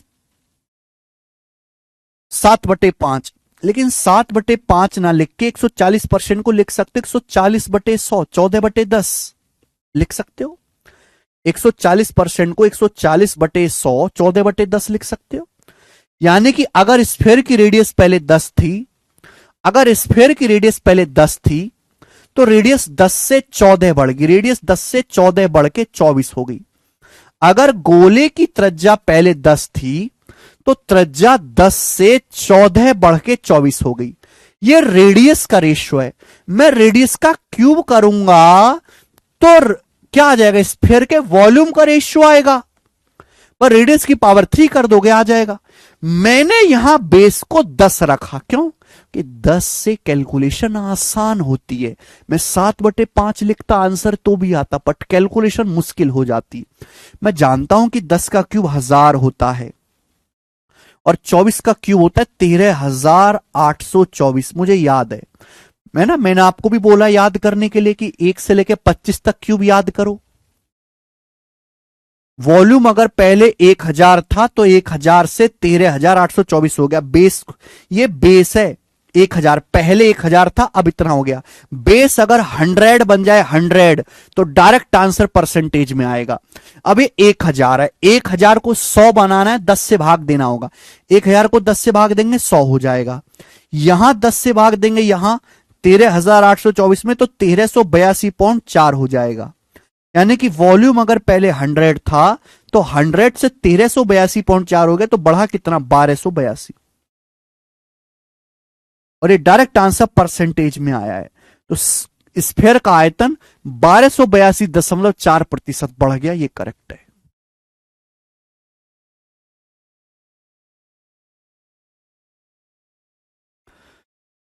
7/5, लेकिन 7/5 ना लिख के 140% को लिख सकते हो 140/100, 14/10 लिख सकते हो। 140% को 140/100, 14/10 लिख सकते हो। यानी कि अगर स्फीयर की रेडियस पहले 10 थी, अगर स्फीयर की रेडियस पहले 10 थी, तो रेडियस 10 से 14 बढ़ गई। रेडियस 10 से 14 बढ़ के 24 हो गई। अगर गोले की त्रिज्या पहले 10 थी, तो त्रिज्या 10 से 14 बढ़ के 24 हो गई। ये रेडियस का रेशियो है। मैं रेडियस का क्यूब करूंगा तो क्या आ जाएगा? स्फीयर के वॉल्यूम का रेशियो आएगा। पर रेडियस की पावर 3 कर दोगे, आ जाएगा। मैंने यहां बेस को 10 रखा, क्यों? कि 10 से कैलकुलेशन आसान होती है। मैं 7/5 लिखता आंसर तो भी आता, बट कैलकुलेशन मुश्किल हो जाती। मैं जानता हूं कि 10 का क्यूब 1000 होता है और 24 का क्यूब होता है 13,824, मुझे याद है। मैंने आपको भी बोला याद करने के लिए कि 1 से लेकर 25 तक क्यूब याद करो। वॉल्यूम अगर पहले 1000 था तो 1000 से 13824 हो गया। बेस, ये बेस है 1000, पहले 1000 था अब इतना हो गया। बेस अगर 100 बन जाए 100 तो डायरेक्ट आंसर परसेंटेज में आएगा। अब ये 1000 है, 1000 को 100 बनाना है, 10 से भाग देना होगा। 1000 को 10 से भाग देंगे 100 हो जाएगा। यहां 10 से भाग देंगे यहां 13824 में तो 1382.4 हो जाएगा। यानी कि वॉल्यूम अगर पहले 100 था तो 100 से 1382.4 हो गया तो बढ़ा कितना 1282, और ये डायरेक्ट आंसर परसेंटेज में आया है। तो स्फीयर का आयतन 1282.4% बढ़ गया, ये करेक्ट है।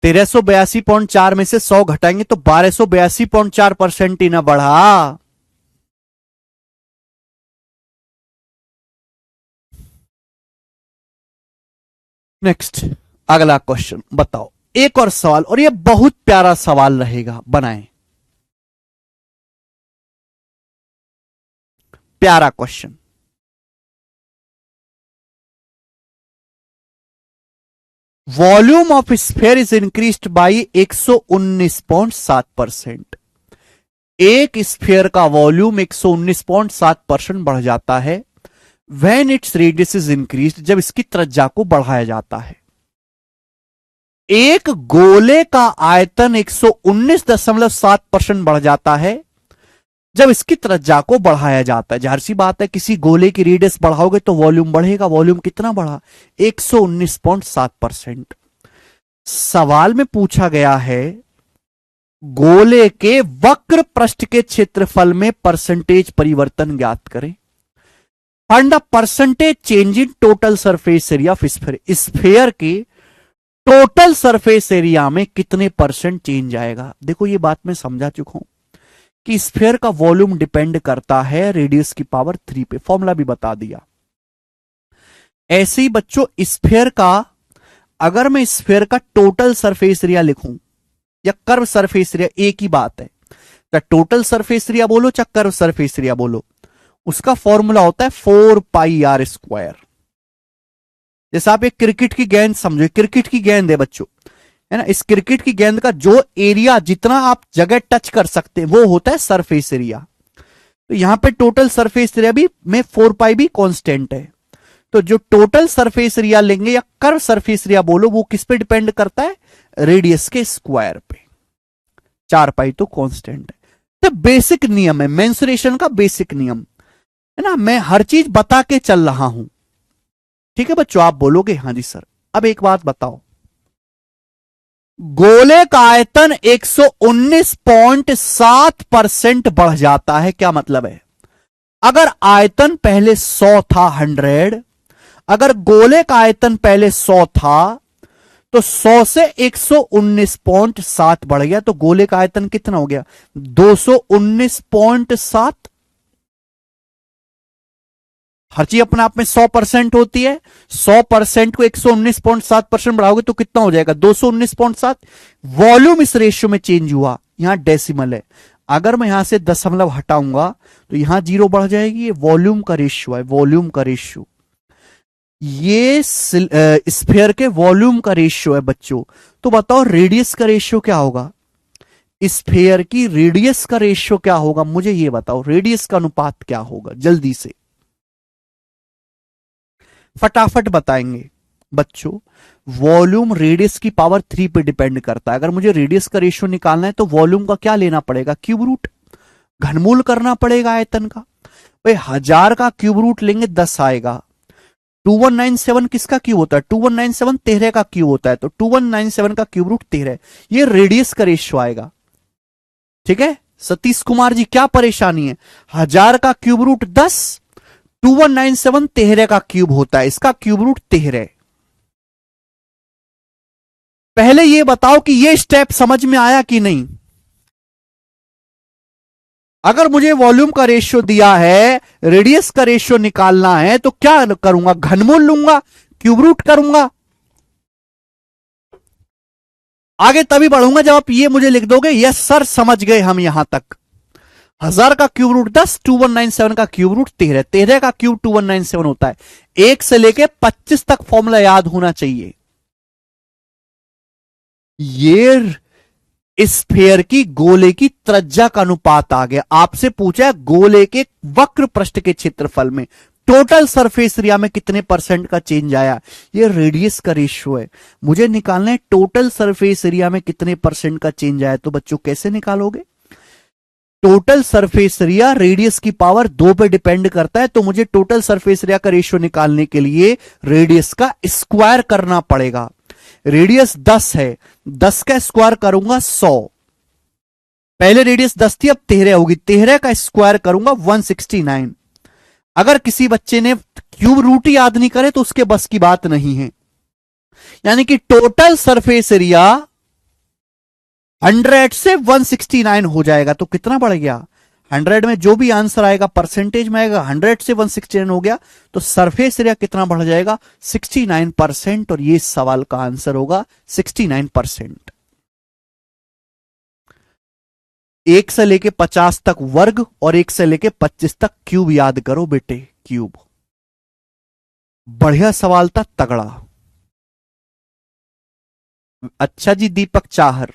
तेरह सौ 82.4 में से 100 घटाएंगे तो 1282.4% ही ना बढ़ा। नेक्स्ट, अगला क्वेश्चन बताओ। एक और सवाल, और ये बहुत प्यारा सवाल रहेगा, बनाएं। प्यारा question. Volume of sphere is increased by 119.7%। एक स्फीयर का वॉल्यूम 119.7% बढ़ जाता है when its radius is increased, जब इसकी त्रिज्या को बढ़ाया जाता है। एक गोले का आयतन 119.7% बढ़ जाता है जब इसकी त्रिज्या को बढ़ाया जाता है। जाहिर सी बात है, किसी गोले की रेडियस बढ़ाओगे तो वॉल्यूम बढ़ेगा। वॉल्यूम कितना बढ़ा? 119.7%। सवाल में पूछा गया है गोले के वक्र पृष्ठ के क्षेत्रफल में परसेंटेज परिवर्तन ज्ञात करें। Find the percentage change in total surface area of sphere. Sphere के टोटल सरफेस एरिया में कितने परसेंट चेंज आएगा। देखो ये बात मैं समझा चुका हूं कि स्फीयर का वॉल्यूम डिपेंड करता है रेडियस की पावर 3 पे, फॉर्मूला भी बता दिया। ऐसे ही बच्चों स्फीयर का, अगर मैं स्फीयर का टोटल सरफेस एरिया लिखूं या कर्व सरफेस एरिया, एक ही बात है। तो टोटल सरफेस एरिया बोलो चाहे कर्व सरफेस एरिया बोलो, उसका फॉर्मूला होता है 4πr²। जैसे आप एक क्रिकेट की गेंद समझो, क्रिकेट की गेंद है बच्चों, है ना। इस क्रिकेट की गेंद का जो एरिया, जितना आप जगह टच कर सकते हैं, वो होता है सरफेस एरिया। तो यहां पे टोटल सरफेस एरिया भी में 4π भी कांस्टेंट है। तो जो टोटल सरफेस एरिया लेंगे या कर्व सरफेस एरिया बोलो, वो किस पे डिपेंड करता है? रेडियस के स्क्वायर पे। 4π तो कांस्टेंट है। तो बेसिक नियम है, मेंसुरेशन का बेसिक नियम है ना। मैं हर चीज बता के चल रहा हूं, ठीक है बच्चों। आप बोलोगे हाँ जी सर। अब एक बात बताओ, गोले का आयतन 119.7% बढ़ जाता है, क्या मतलब है? अगर आयतन पहले 100 था, 100, अगर गोले का आयतन पहले 100 था तो 100 से 119.7 बढ़ गया, तो गोले का आयतन कितना हो गया? 219.7। हर चीज अपने आप में 100% होती है। 100% को 119.7% बढ़ाओगे तो कितना हो जाएगा? 219.7। वॉल्यूम इस रेशियो में चेंज हुआ, यहां डेसिमल है। अगर मैं यहां से दशमलव हटाऊंगा तो यहां 0 बढ़ जाएगी। ये वॉल्यूम का रेशियो है, वॉल्यूम का रेशियो। ये स्फीयर के वॉल्यूम का रेशियो है बच्चों। तो बताओ रेडियस का रेशियो क्या होगा? स्फीयर की रेडियस का रेशियो क्या होगा? मुझे ये बताओ, रेडियस का अनुपात क्या होगा? जल्दी से फटाफट बताएंगे बच्चों। वॉल्यूम रेडियस की पावर 3 पे डिपेंड करता है। अगर मुझे रेडियस का रेशियो निकालना है तो वॉल्यूम का क्या लेना पड़ेगा? क्यूब रूट, घनमूल करना पड़ेगा आयतन का। भाई 1000 का क्यूब रूट लेंगे 10 आएगा। 2197 किसका क्यूब होता है? 2197 13 का क्यूब होता है, तो 2197 का क्यूब रूट 13। ये रेडियस का रेशियो आएगा, ठीक है। सतीश कुमार जी क्या परेशानी है? 1000 का क्यूब रूट 10, 2197 13 का क्यूब होता है, इसका क्यूब रूट 13। पहले ये बताओ कि ये स्टेप समझ में आया कि नहीं। अगर मुझे वॉल्यूम का रेशियो दिया है, रेडियस का रेशियो निकालना है, तो क्या करूंगा? घनमूल लूंगा, क्यूब रूट करूंगा। आगे तभी बढ़ूंगा जब आप ये मुझे लिख दोगे यस सर समझ गए हम यहां तक। 1000 का क्यूब रूट 10, 2197 का क्यूब रूट 13, 13 का क्यूब 2197 होता है। 1 से लेके 25 तक फॉर्मूला याद होना चाहिए। ये स्फीयर की गोले की त्रिज्या का अनुपात आ गया। आपसे पूछा है गोले के वक्र पृष्ठ के क्षेत्रफल में टोटल सरफेस एरिया में कितने परसेंट का चेंज आया। ये रेडियस का रेशियो है, मुझे निकालना है टोटल सरफेस एरिया में कितने परसेंट का चेंज आया। तो बच्चों कैसे निकालोगे? टोटल सरफेस एरिया रेडियस की पावर 2 पे डिपेंड करता है, तो मुझे टोटल सरफेस एरिया का रेशियो निकालने के लिए रेडियस का स्क्वायर करना पड़ेगा। रेडियस 10 है, 10 का स्क्वायर करूंगा 100। पहले रेडियस 10 थी, अब 13 होगी, 13 का स्क्वायर करूंगा 169। अगर किसी बच्चे ने क्यूब रूट याद नहीं करे तो उसके बस की बात नहीं है। यानी कि टोटल सरफेस एरिया 100 से 169 हो जाएगा। तो कितना बढ़ गया? 100 में जो भी आंसर आएगा परसेंटेज में आएगा, 100 से 169 हो गया तो सरफेस एरिया कितना बढ़ जाएगा? 69%। और ये सवाल का आंसर होगा 69%। 1 से लेके 50 तक वर्ग और 1 से लेके 25 तक क्यूब याद करो बेटे, क्यूब। बढ़िया सवाल था, तगड़ा। अच्छा जी दीपक चाहर।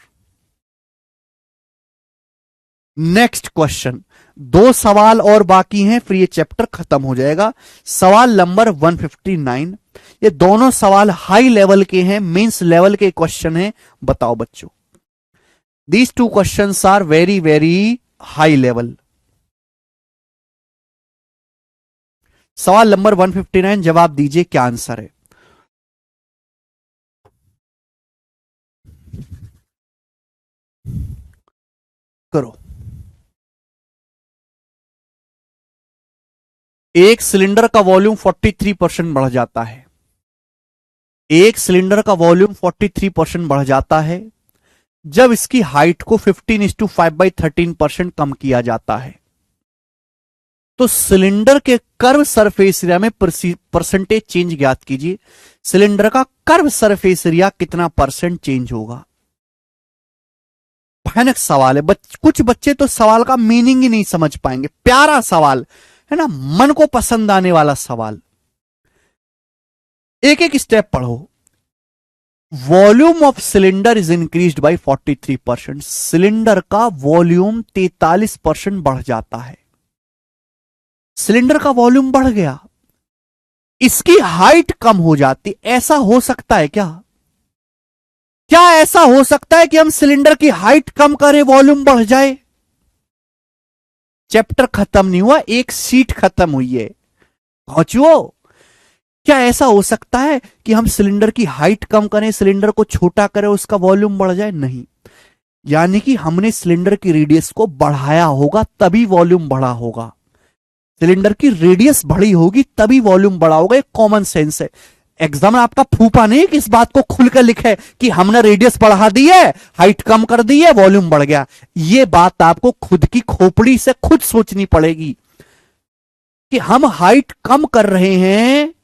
नेक्स्ट क्वेश्चन, 2 सवाल और बाकी हैं फिर ये चैप्टर खत्म हो जाएगा। सवाल नंबर 159। ये दोनों सवाल हाई लेवल के हैं, मींस लेवल के क्वेश्चन हैं। बताओ बच्चों, these 2 questions are very very high level. सवाल नंबर 159, जवाब दीजिए क्या आंसर है। करो। एक सिलेंडर का वॉल्यूम 43% बढ़ जाता है। एक सिलेंडर का वॉल्यूम 43% बढ़ जाता है जब इसकी हाइट को 15:5/13% कम किया जाता है। तो सिलेंडर के कर्व सरफेस एरिया में परसेंटेज चेंज ज्ञात कीजिए। सिलेंडर का कर्व सरफेस एरिया कितना परसेंट चेंज होगा? भयानक सवाल है। कुछ बच्चे तो सवाल का मीनिंग ही नहीं समझ पाएंगे। प्यारा सवाल है ना, मन को पसंद आने वाला सवाल। एक एक स्टेप पढ़ो। Volume of cylinder is increased by 43%। Cylinder का वॉल्यूम 43% बढ़ जाता है। सिलेंडर का वॉल्यूम बढ़ गया, इसकी हाइट कम हो जाती। ऐसा हो सकता है क्या? क्या ऐसा हो सकता है कि हम सिलेंडर की हाइट कम करें, वॉल्यूम बढ़ जाए? चैप्टर खत्म नहीं हुआ, एक सीट खत्म हुई है। पहुंचो। क्या ऐसा हो सकता है कि हम सिलेंडर की हाइट कम करें, सिलेंडर को छोटा करें, उसका वॉल्यूम बढ़ जाए? नहीं। यानी कि हमने सिलेंडर की रेडियस को बढ़ाया होगा तभी वॉल्यूम बढ़ा होगा। सिलेंडर की रेडियस बढ़ी होगी तभी वॉल्यूम बढ़ा होगा। एक कॉमन सेंस है। एग्जाम में आपका फूफा नहीं कि इस बात को खुलकर लिखे कि हमने रेडियस बढ़ा दी है, हाइट कम कर दी है, वॉल्यूम बढ़ गया। यह बात आपको खुद की खोपड़ी से खुद सोचनी पड़ेगी कि हम हाइट कम कर रहे हैं,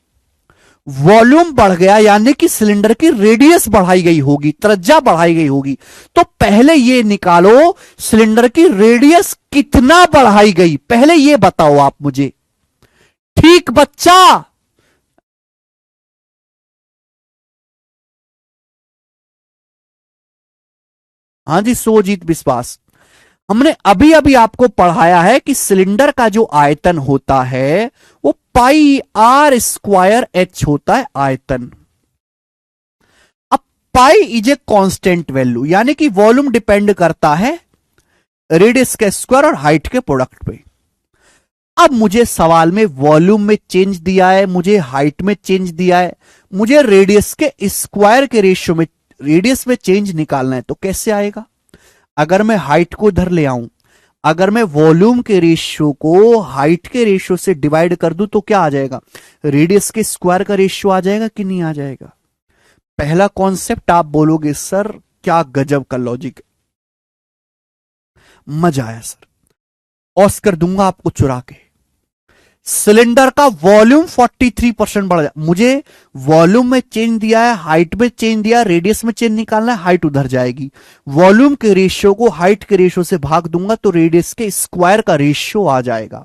वॉल्यूम बढ़ गया, यानी कि सिलेंडर की रेडियस बढ़ाई गई होगी, त्रिज्या बढ़ाई गई होगी। तो पहले यह निकालो सिलेंडर की रेडियस कितना बढ़ाई गई, पहले यह बताओ आप मुझे। ठीक बच्चा? हां जी सोजीत विश्वास, हमने अभी अभी आपको पढ़ाया है कि सिलेंडर का जो आयतन होता है वो πr² होता है आयतन। अब pi is a constant value, यानी कि वॉल्यूम डिपेंड करता है रेडियस के स्क्वायर और हाइट के प्रोडक्ट पे। अब मुझे सवाल में वॉल्यूम में चेंज दिया है, मुझे हाइट में चेंज दिया है, मुझे रेडियस के स्क्वायर के रेशियो में, रेडियस में चेंज निकालना है। तो कैसे आएगा? अगर मैं हाइट को इधर ले आऊं, अगर मैं वॉल्यूम के रेशियो को हाइट के रेशियो से डिवाइड कर दूं तो क्या आ जाएगा? रेडियस के स्क्वायर का रेशियो आ जाएगा कि नहीं आ जाएगा? पहला कॉन्सेप्ट आप बोलोगे सर क्या गजब का लॉजिक, मजा आया सर, ऑस्कर दूंगा आपको चुरा के। सिलेंडर का वॉल्यूम 43% बढ़ जाए। मुझे वॉल्यूम में चेंज दिया है, हाइट में चेंज दिया है, रेडियस में चेंज निकालना है, हाइट उधर जाएगी। वॉल्यूम के रेशियो को हाइट के रेशियो से भाग दूंगा तो रेडियस के स्क्वायर का रेशियो आ जाएगा।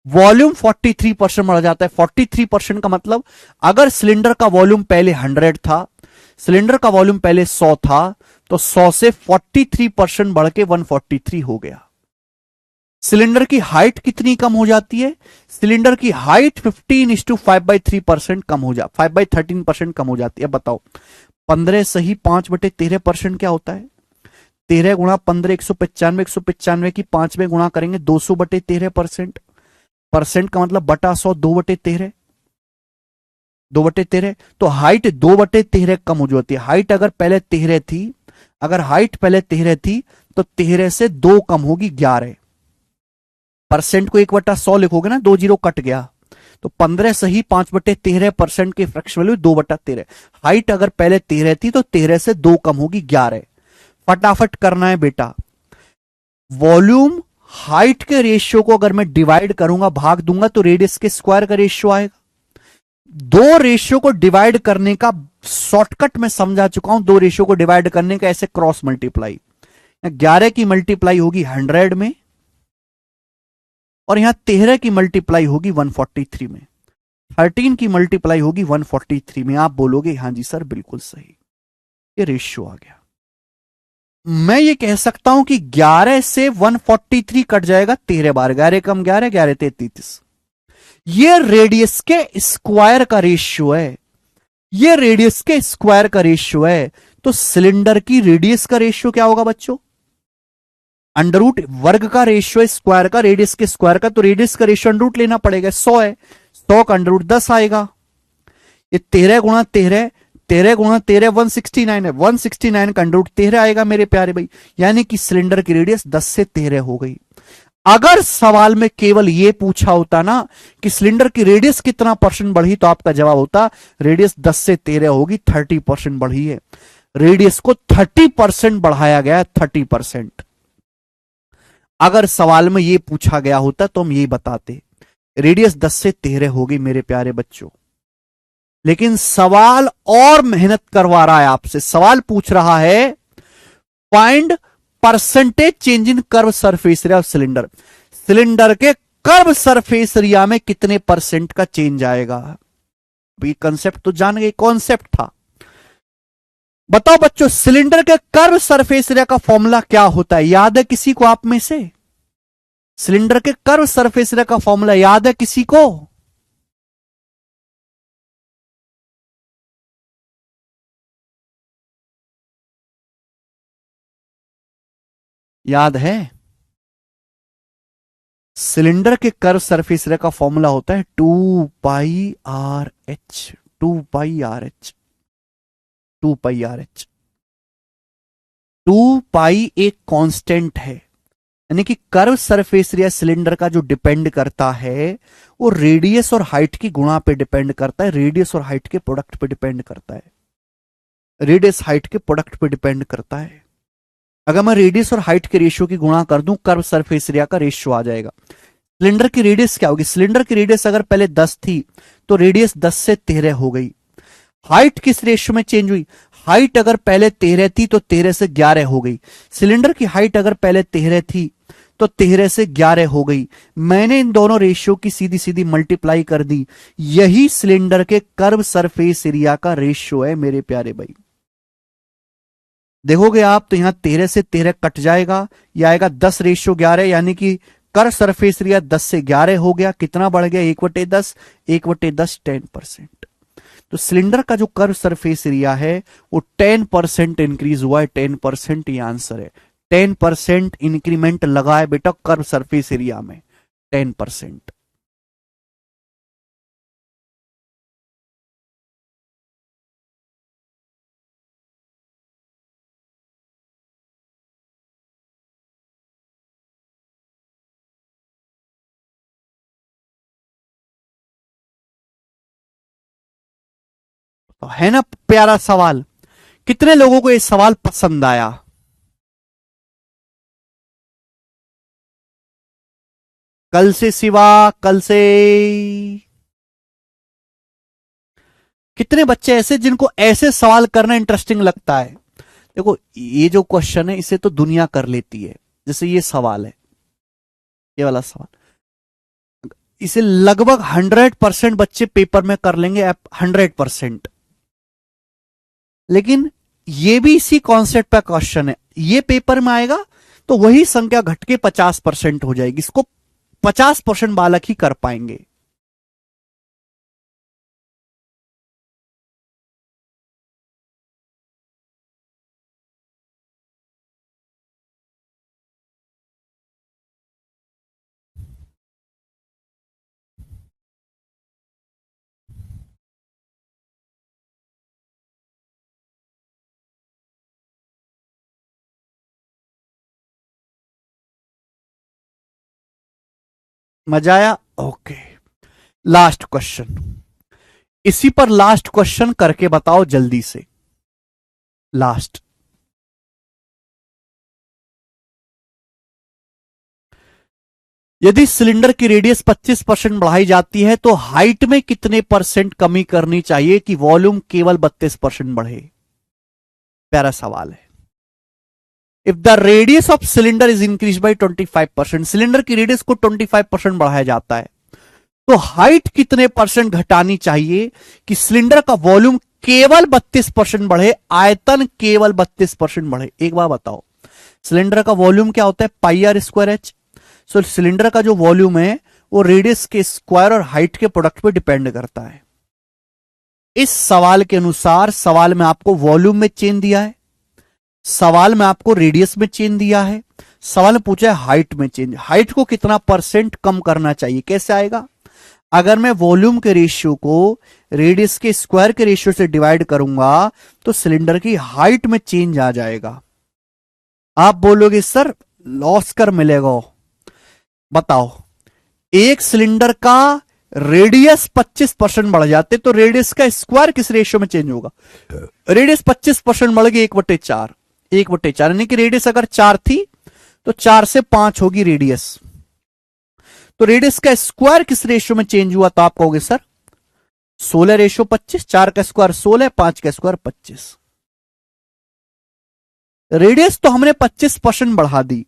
वॉल्यूम 43% बढ़ जाता है। 43% का मतलब अगर सिलेंडर का वॉल्यूम पहले 100 था, सिलेंडर का वॉल्यूम पहले 100 था, तो 100 से 43% बढ़ के 143 हो गया। सिलेंडर की हाइट कितनी कम हो जाती है? सिलेंडर की हाइट 15:5/3% कम हो जा 5/13% कम हो जाती है। बताओ 15 सही 5/13% क्या होता है? 13 गुणा 15 195, 195 की 5 में गुणा करेंगे 200/13%। परसेंट का मतलब बटा 100, 2/13, 2/13। तो हाइट 2/13 कम हो जाती है। हाइट अगर पहले 13 थी, अगर हाइट पहले 13 थी तो 13 से 2 कम होगी 11। परसेंट को 1/100 लिखोगे ना, 2 जीरो कट गया, तो 15 सही 5/13% की फ्रैक्शन वैल्यू 2/13। हाइट अगर पहले 13 थी तो 13 से 2 कम होगी 11। फटाफट करना है बेटा। वॉल्यूम हाइट के रेशियो को अगर मैं डिवाइड करूंगा, भाग दूंगा, तो रेडियस के स्क्वायर का रेशियो आएगा। दो रेशियो को डिवाइड करने का शॉर्टकट मैं समझा चुका हूं। दो रेशियो को डिवाइड करने का ऐसे क्रॉस मल्टीप्लाई। 11 की मल्टीप्लाई होगी 100 में, और यहां 13 की मल्टीप्लाई होगी 143 में। 13 की मल्टीप्लाई होगी 143 में। आप बोलोगे हां जी सर बिल्कुल सही, ये रेशियो आ गया। मैं ये कह सकता हूं कि 11 से 143 कट जाएगा 13 बार। 11 कम 11, 11 33। ये रेडियस के स्क्वायर का रेशियो है। ये रेडियस के स्क्वायर का रेशियो है। तो सिलेंडर की रेडियस का रेशियो क्या होगा बच्चों? अंडर रूट वर्ग का रेशियो है स्क्वायर का, रेडियस के स्क्वायर का, तो रेडियस का रेशियो अंडर रूट लेना पड़ेगा। 100 है, 100 का अंडर रूट 10 आएगा। ये 13 गुणा 13, 13 गुणा 13 169 है, 169 का अंडर रूट 13 आएगा मेरे प्यारे भाई। यानी कि सिलेंडर की रेडियस 10 से 13 हो गई। अगर सवाल में केवल यह पूछा होता ना कि सिलेंडर की रेडियस कितना परसेंट बढ़ी, तो आपका जवाब होता रेडियस 10 से 13 होगी, 30% बढ़ी है। रेडियस को 30% बढ़ाया गया, 30%। अगर सवाल में यह पूछा गया होता तो हम यही बताते, रेडियस 10 से 13 होगी मेरे प्यारे बच्चों। लेकिन सवाल और मेहनत करवा रहा है आपसे। सवाल पूछ रहा है find percentage change in curve surface area of cylinder. Cylinder के कर्व सरफेस एरिया में कितने परसेंट का चेंज आएगा? अभी कंसेप्ट तो जान गए, कॉन्सेप्ट था। बताओ बच्चों, सिलेंडर के कर्व सरफेस एरिया का फॉर्मूला क्या होता है? याद है किसी को आप में से? सिलेंडर के कर्व सरफेस एरिया का फॉर्मूला याद है किसी को? याद है? सिलेंडर के कर्व सरफेस एरिया का फॉर्मूला होता है 2πRh। 2πRh, 2πRh। 2π एक कांस्टेंट है, यानी कि कर्व सरफेस एरिया सिलेंडर का जो डिपेंड करता है वो रेडियस और हाइट की गुणा पे डिपेंड करता है। रेडियस और हाइट के प्रोडक्ट पे डिपेंड करता है। रेडियस हाइट के प्रोडक्ट पे डिपेंड करता है। अगर मैं रेडियस और हाइट के रेशियो की गुणा कर दूं, कर्व सरफेस एरिया का रेशियो आ जाएगा। सिलेंडर की रेडियस क्या होगी? सिलेंडर की रेडियस अगर पहले 10 थी तो रेडियस 10 से 13 हो गई। हाइट किस रेशियो में चेंज हुई? हाइट अगर पहले 13 थी तो 13 से 11 हो गई। सिलेंडर की हाइट अगर पहले 13 थी तो 13 से 11 हो गई। मैंने इन दोनों रेशियो की सीधी सीधी मल्टीप्लाई कर दी। यही सिलेंडर के कर्व सरफेस एरिया का रेशियो है मेरे प्यारे भाई। देखोगे आप तो यहां 13 से 13 कट जाएगा, यह आएगा 10:11, यानी कि कर्व सरफेस एरिया 10 से 11 हो गया। कितना बढ़ गया? 1/10, 1/10 10%। तो सिलेंडर का जो कर्व सरफेस एरिया है वो 10% इंक्रीज हुआ है। 10% ये आंसर है। 10% इंक्रीमेंट लगा है बेटा कर्व सरफेस एरिया में, 10%। तो है ना प्यारा सवाल? कितने लोगों को ये सवाल पसंद आया? कल से सिवा, कल से कितने बच्चे ऐसे जिनको ऐसे सवाल करना इंटरेस्टिंग लगता है? देखो ये जो क्वेश्चन है इसे तो दुनिया कर लेती है, जैसे ये सवाल है, ये वाला सवाल, इसे लगभग 100% बच्चे पेपर में कर लेंगे, 100%। लेकिन ये भी इसी कॉन्सेप्ट पे क्वेश्चन है, ये पेपर में आएगा तो वही संख्या घट के 50% हो जाएगी, इसको 50% बालक ही कर पाएंगे। मजा आया? ओके, लास्ट क्वेश्चन, इसी पर लास्ट क्वेश्चन करके बताओ जल्दी से, लास्ट। यदि सिलेंडर की रेडियस 25% बढ़ाई जाती है तो हाइट में कितने परसेंट कमी करनी चाहिए कि वॉल्यूम केवल 32% बढ़े? प्यारा सवाल है। If the radius of cylinder is increase by 25%, cylinder की रेडियस को 25% बढ़ाया जाता है तो हाइट कितने परसेंट घटानी चाहिए कि सिलेंडर का वॉल्यूम केवल 32% बढ़े, आयतन केवल 32% बढ़े? एक बार बताओ, सिलेंडर का वॉल्यूम क्या होता है? Pi r square h. So cylinder का जो वॉल्यूम है वो रेडियस के स्क्वायर और हाइट के प्रोडक्ट पे डिपेंड करता है। इस सवाल के अनुसार सवाल में आपको वॉल्यूम में चेंज दिया है, सवाल में आपको रेडियस में चेंज दिया है, सवाल में पूछा है हाइट में चेंज। हाइट को कितना परसेंट कम करना चाहिए, कैसे आएगा? अगर मैं वॉल्यूम के रेशियो को रेडियस के स्क्वायर के रेशियो से डिवाइड करूंगा तो सिलेंडर की हाइट में चेंज आ जाएगा। आप बोलोगे सर लॉस कर मिलेगा, बताओ, एक सिलेंडर का रेडियस 25% बढ़ जाते तो रेडियस का स्क्वायर किस रेशियो में चेंज होगा? रेडियस 25% बढ़ गई 1/4, 1/4, यानी कि रेडियस अगर 4 थी तो 4 से 5 होगी रेडियस, तो रेडियस का स्क्वायर किस रेशियो में चेंज हुआ? तो आप कहोगे सर 16:25, 4 का स्क्वायर 16, 5 का स्क्वायर 25। रेडियस तो हमने 25% बढ़ा दी,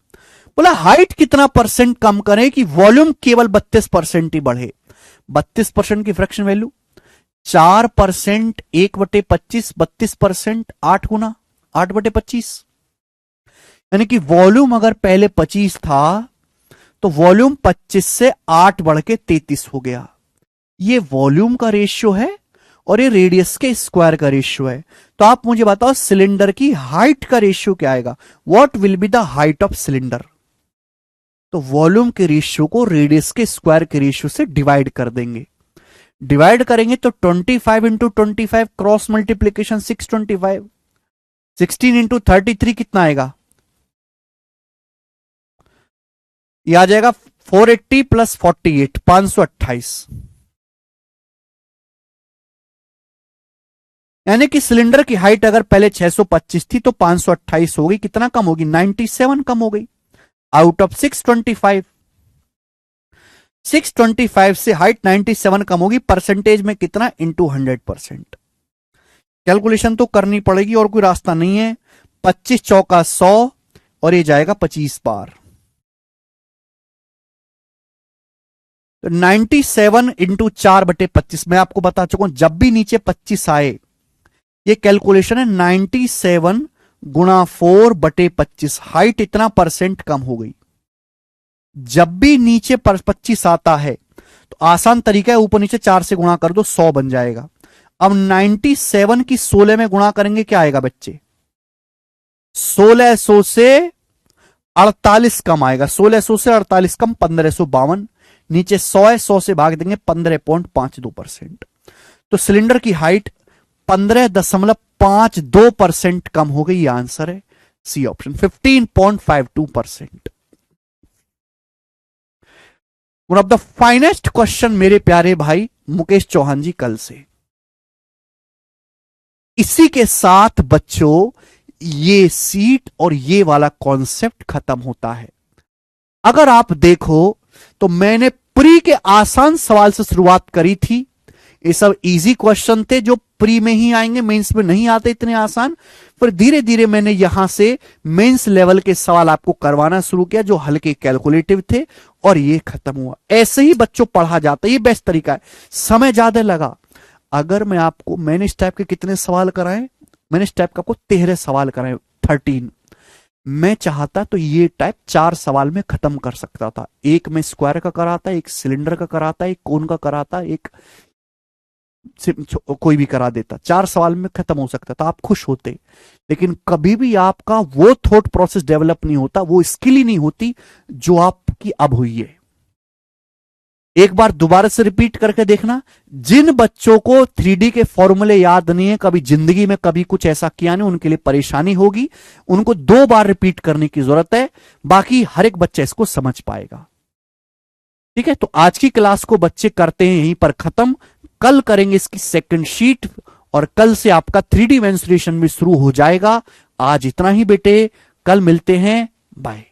बोला हाइट कितना परसेंट कम करें कि वॉल्यूम केवल 32% ही बढ़े? 32% की फ्रैक्शन वैल्यू 4%, 1/25, 32%, 8 गुना 8/25, यानी कि वॉल्यूम अगर पहले 25 था तो वॉल्यूम 25 से 8 बढ़ के 33 हो गया। ये वॉल्यूम का रेशियो है और ये रेडियस के स्क्वायर का रेशियो है। तो आप मुझे बताओ सिलेंडर की हाइट का रेशियो क्या आएगा? What will be the height of cylinder? तो वॉल्यूम के रेशियो को रेडियस के स्क्वायर के रेशियो से डिवाइड कर देंगे, डिवाइड करेंगे तो 25 इंटू 25 क्रॉस मल्टीप्लीकेशन 625, 16 इंटू 33 कितना आएगा? यह आ जाएगा 480 प्लस 48, 528, यानी कि सिलेंडर की हाइट अगर पहले 625 थी तो 528 हो गई, कितना कम होगी? 97 कम हो गई आउट ऑफ 625। 625 से हाइट 97 कम होगी, परसेंटेज में कितना? इंटू 100%। कैलकुलेशन तो करनी पड़ेगी और कोई रास्ता नहीं है। 25 चौका 100 और ये जाएगा 25 बार, तो 97 इंटू 4/25। मैं आपको बता चुका हूं जब भी नीचे 25 आए, ये कैलकुलेशन है 97 गुणा 4/25, हाइट इतना परसेंट कम हो गई। जब भी नीचे 25 आता है तो आसान तरीका है ऊपर नीचे 4 से गुणा कर दो, 100 बन जाएगा। अब 97 की 16 में गुणा करेंगे, क्या आएगा बच्चे? 1600 से 48 कम आएगा, 1600 से 48 कम 1552, नीचे 100 है, 100 से भाग देंगे 15.52%। तो सिलेंडर की हाइट 15.52% कम हो गई। आंसर है C option, 15.52%। One of the finest question मेरे प्यारे भाई मुकेश चौहान जी कल से। इसी के साथ बच्चों ये सीट और ये वाला कॉन्सेप्ट खत्म होता है। अगर आप देखो तो मैंने प्री के आसान सवाल से शुरुआत करी थी। ये सब इजी क्वेश्चन थे जो प्री में ही आएंगे, मेंस में नहीं आते इतने आसान। फिर धीरे धीरे मैंने यहां से मेंस लेवल के सवाल आपको करवाना शुरू किया जो हल्के कैलकुलेटिव थे, और ये खत्म हुआ। ऐसे ही बच्चों पढ़ा जाता है, ये बेस्ट तरीका है। समय ज्यादा लगा, अगर मैंने इस टाइप के कितने सवाल कराए, मैंने इस टाइप का आपको 13 सवाल कराए, 13। मैं चाहता तो ये टाइप 4 सवाल में खत्म कर सकता था। एक में स्क्वायर का कराता, एक सिलेंडर का कराता, एक कोन का कराता, एक कोई भी करा देता, 4 सवाल में खत्म हो सकता था, आप खुश होते। लेकिन कभी भी आपका वो थॉट प्रोसेस डेवलप नहीं होता, वो स्किल ही नहीं होती जो आपकी अब हुई है। एक बार दोबारा से रिपीट करके देखना, जिन बच्चों को 3D के फॉर्मूले याद नहीं है, कभी जिंदगी में कभी कुछ ऐसा किया नहीं, उनके लिए परेशानी होगी। उनको 2 बार रिपीट करने की जरूरत है, बाकी हर एक बच्चा इसको समझ पाएगा। ठीक है, तो आज की क्लास को बच्चे करते हैं यहीं पर खत्म। कल करेंगे इसकी सेकंड शीट, और कल से आपका 3D मेंसुरेशन भी शुरू हो जाएगा। आज इतना ही बेटे, कल मिलते हैं, बाय।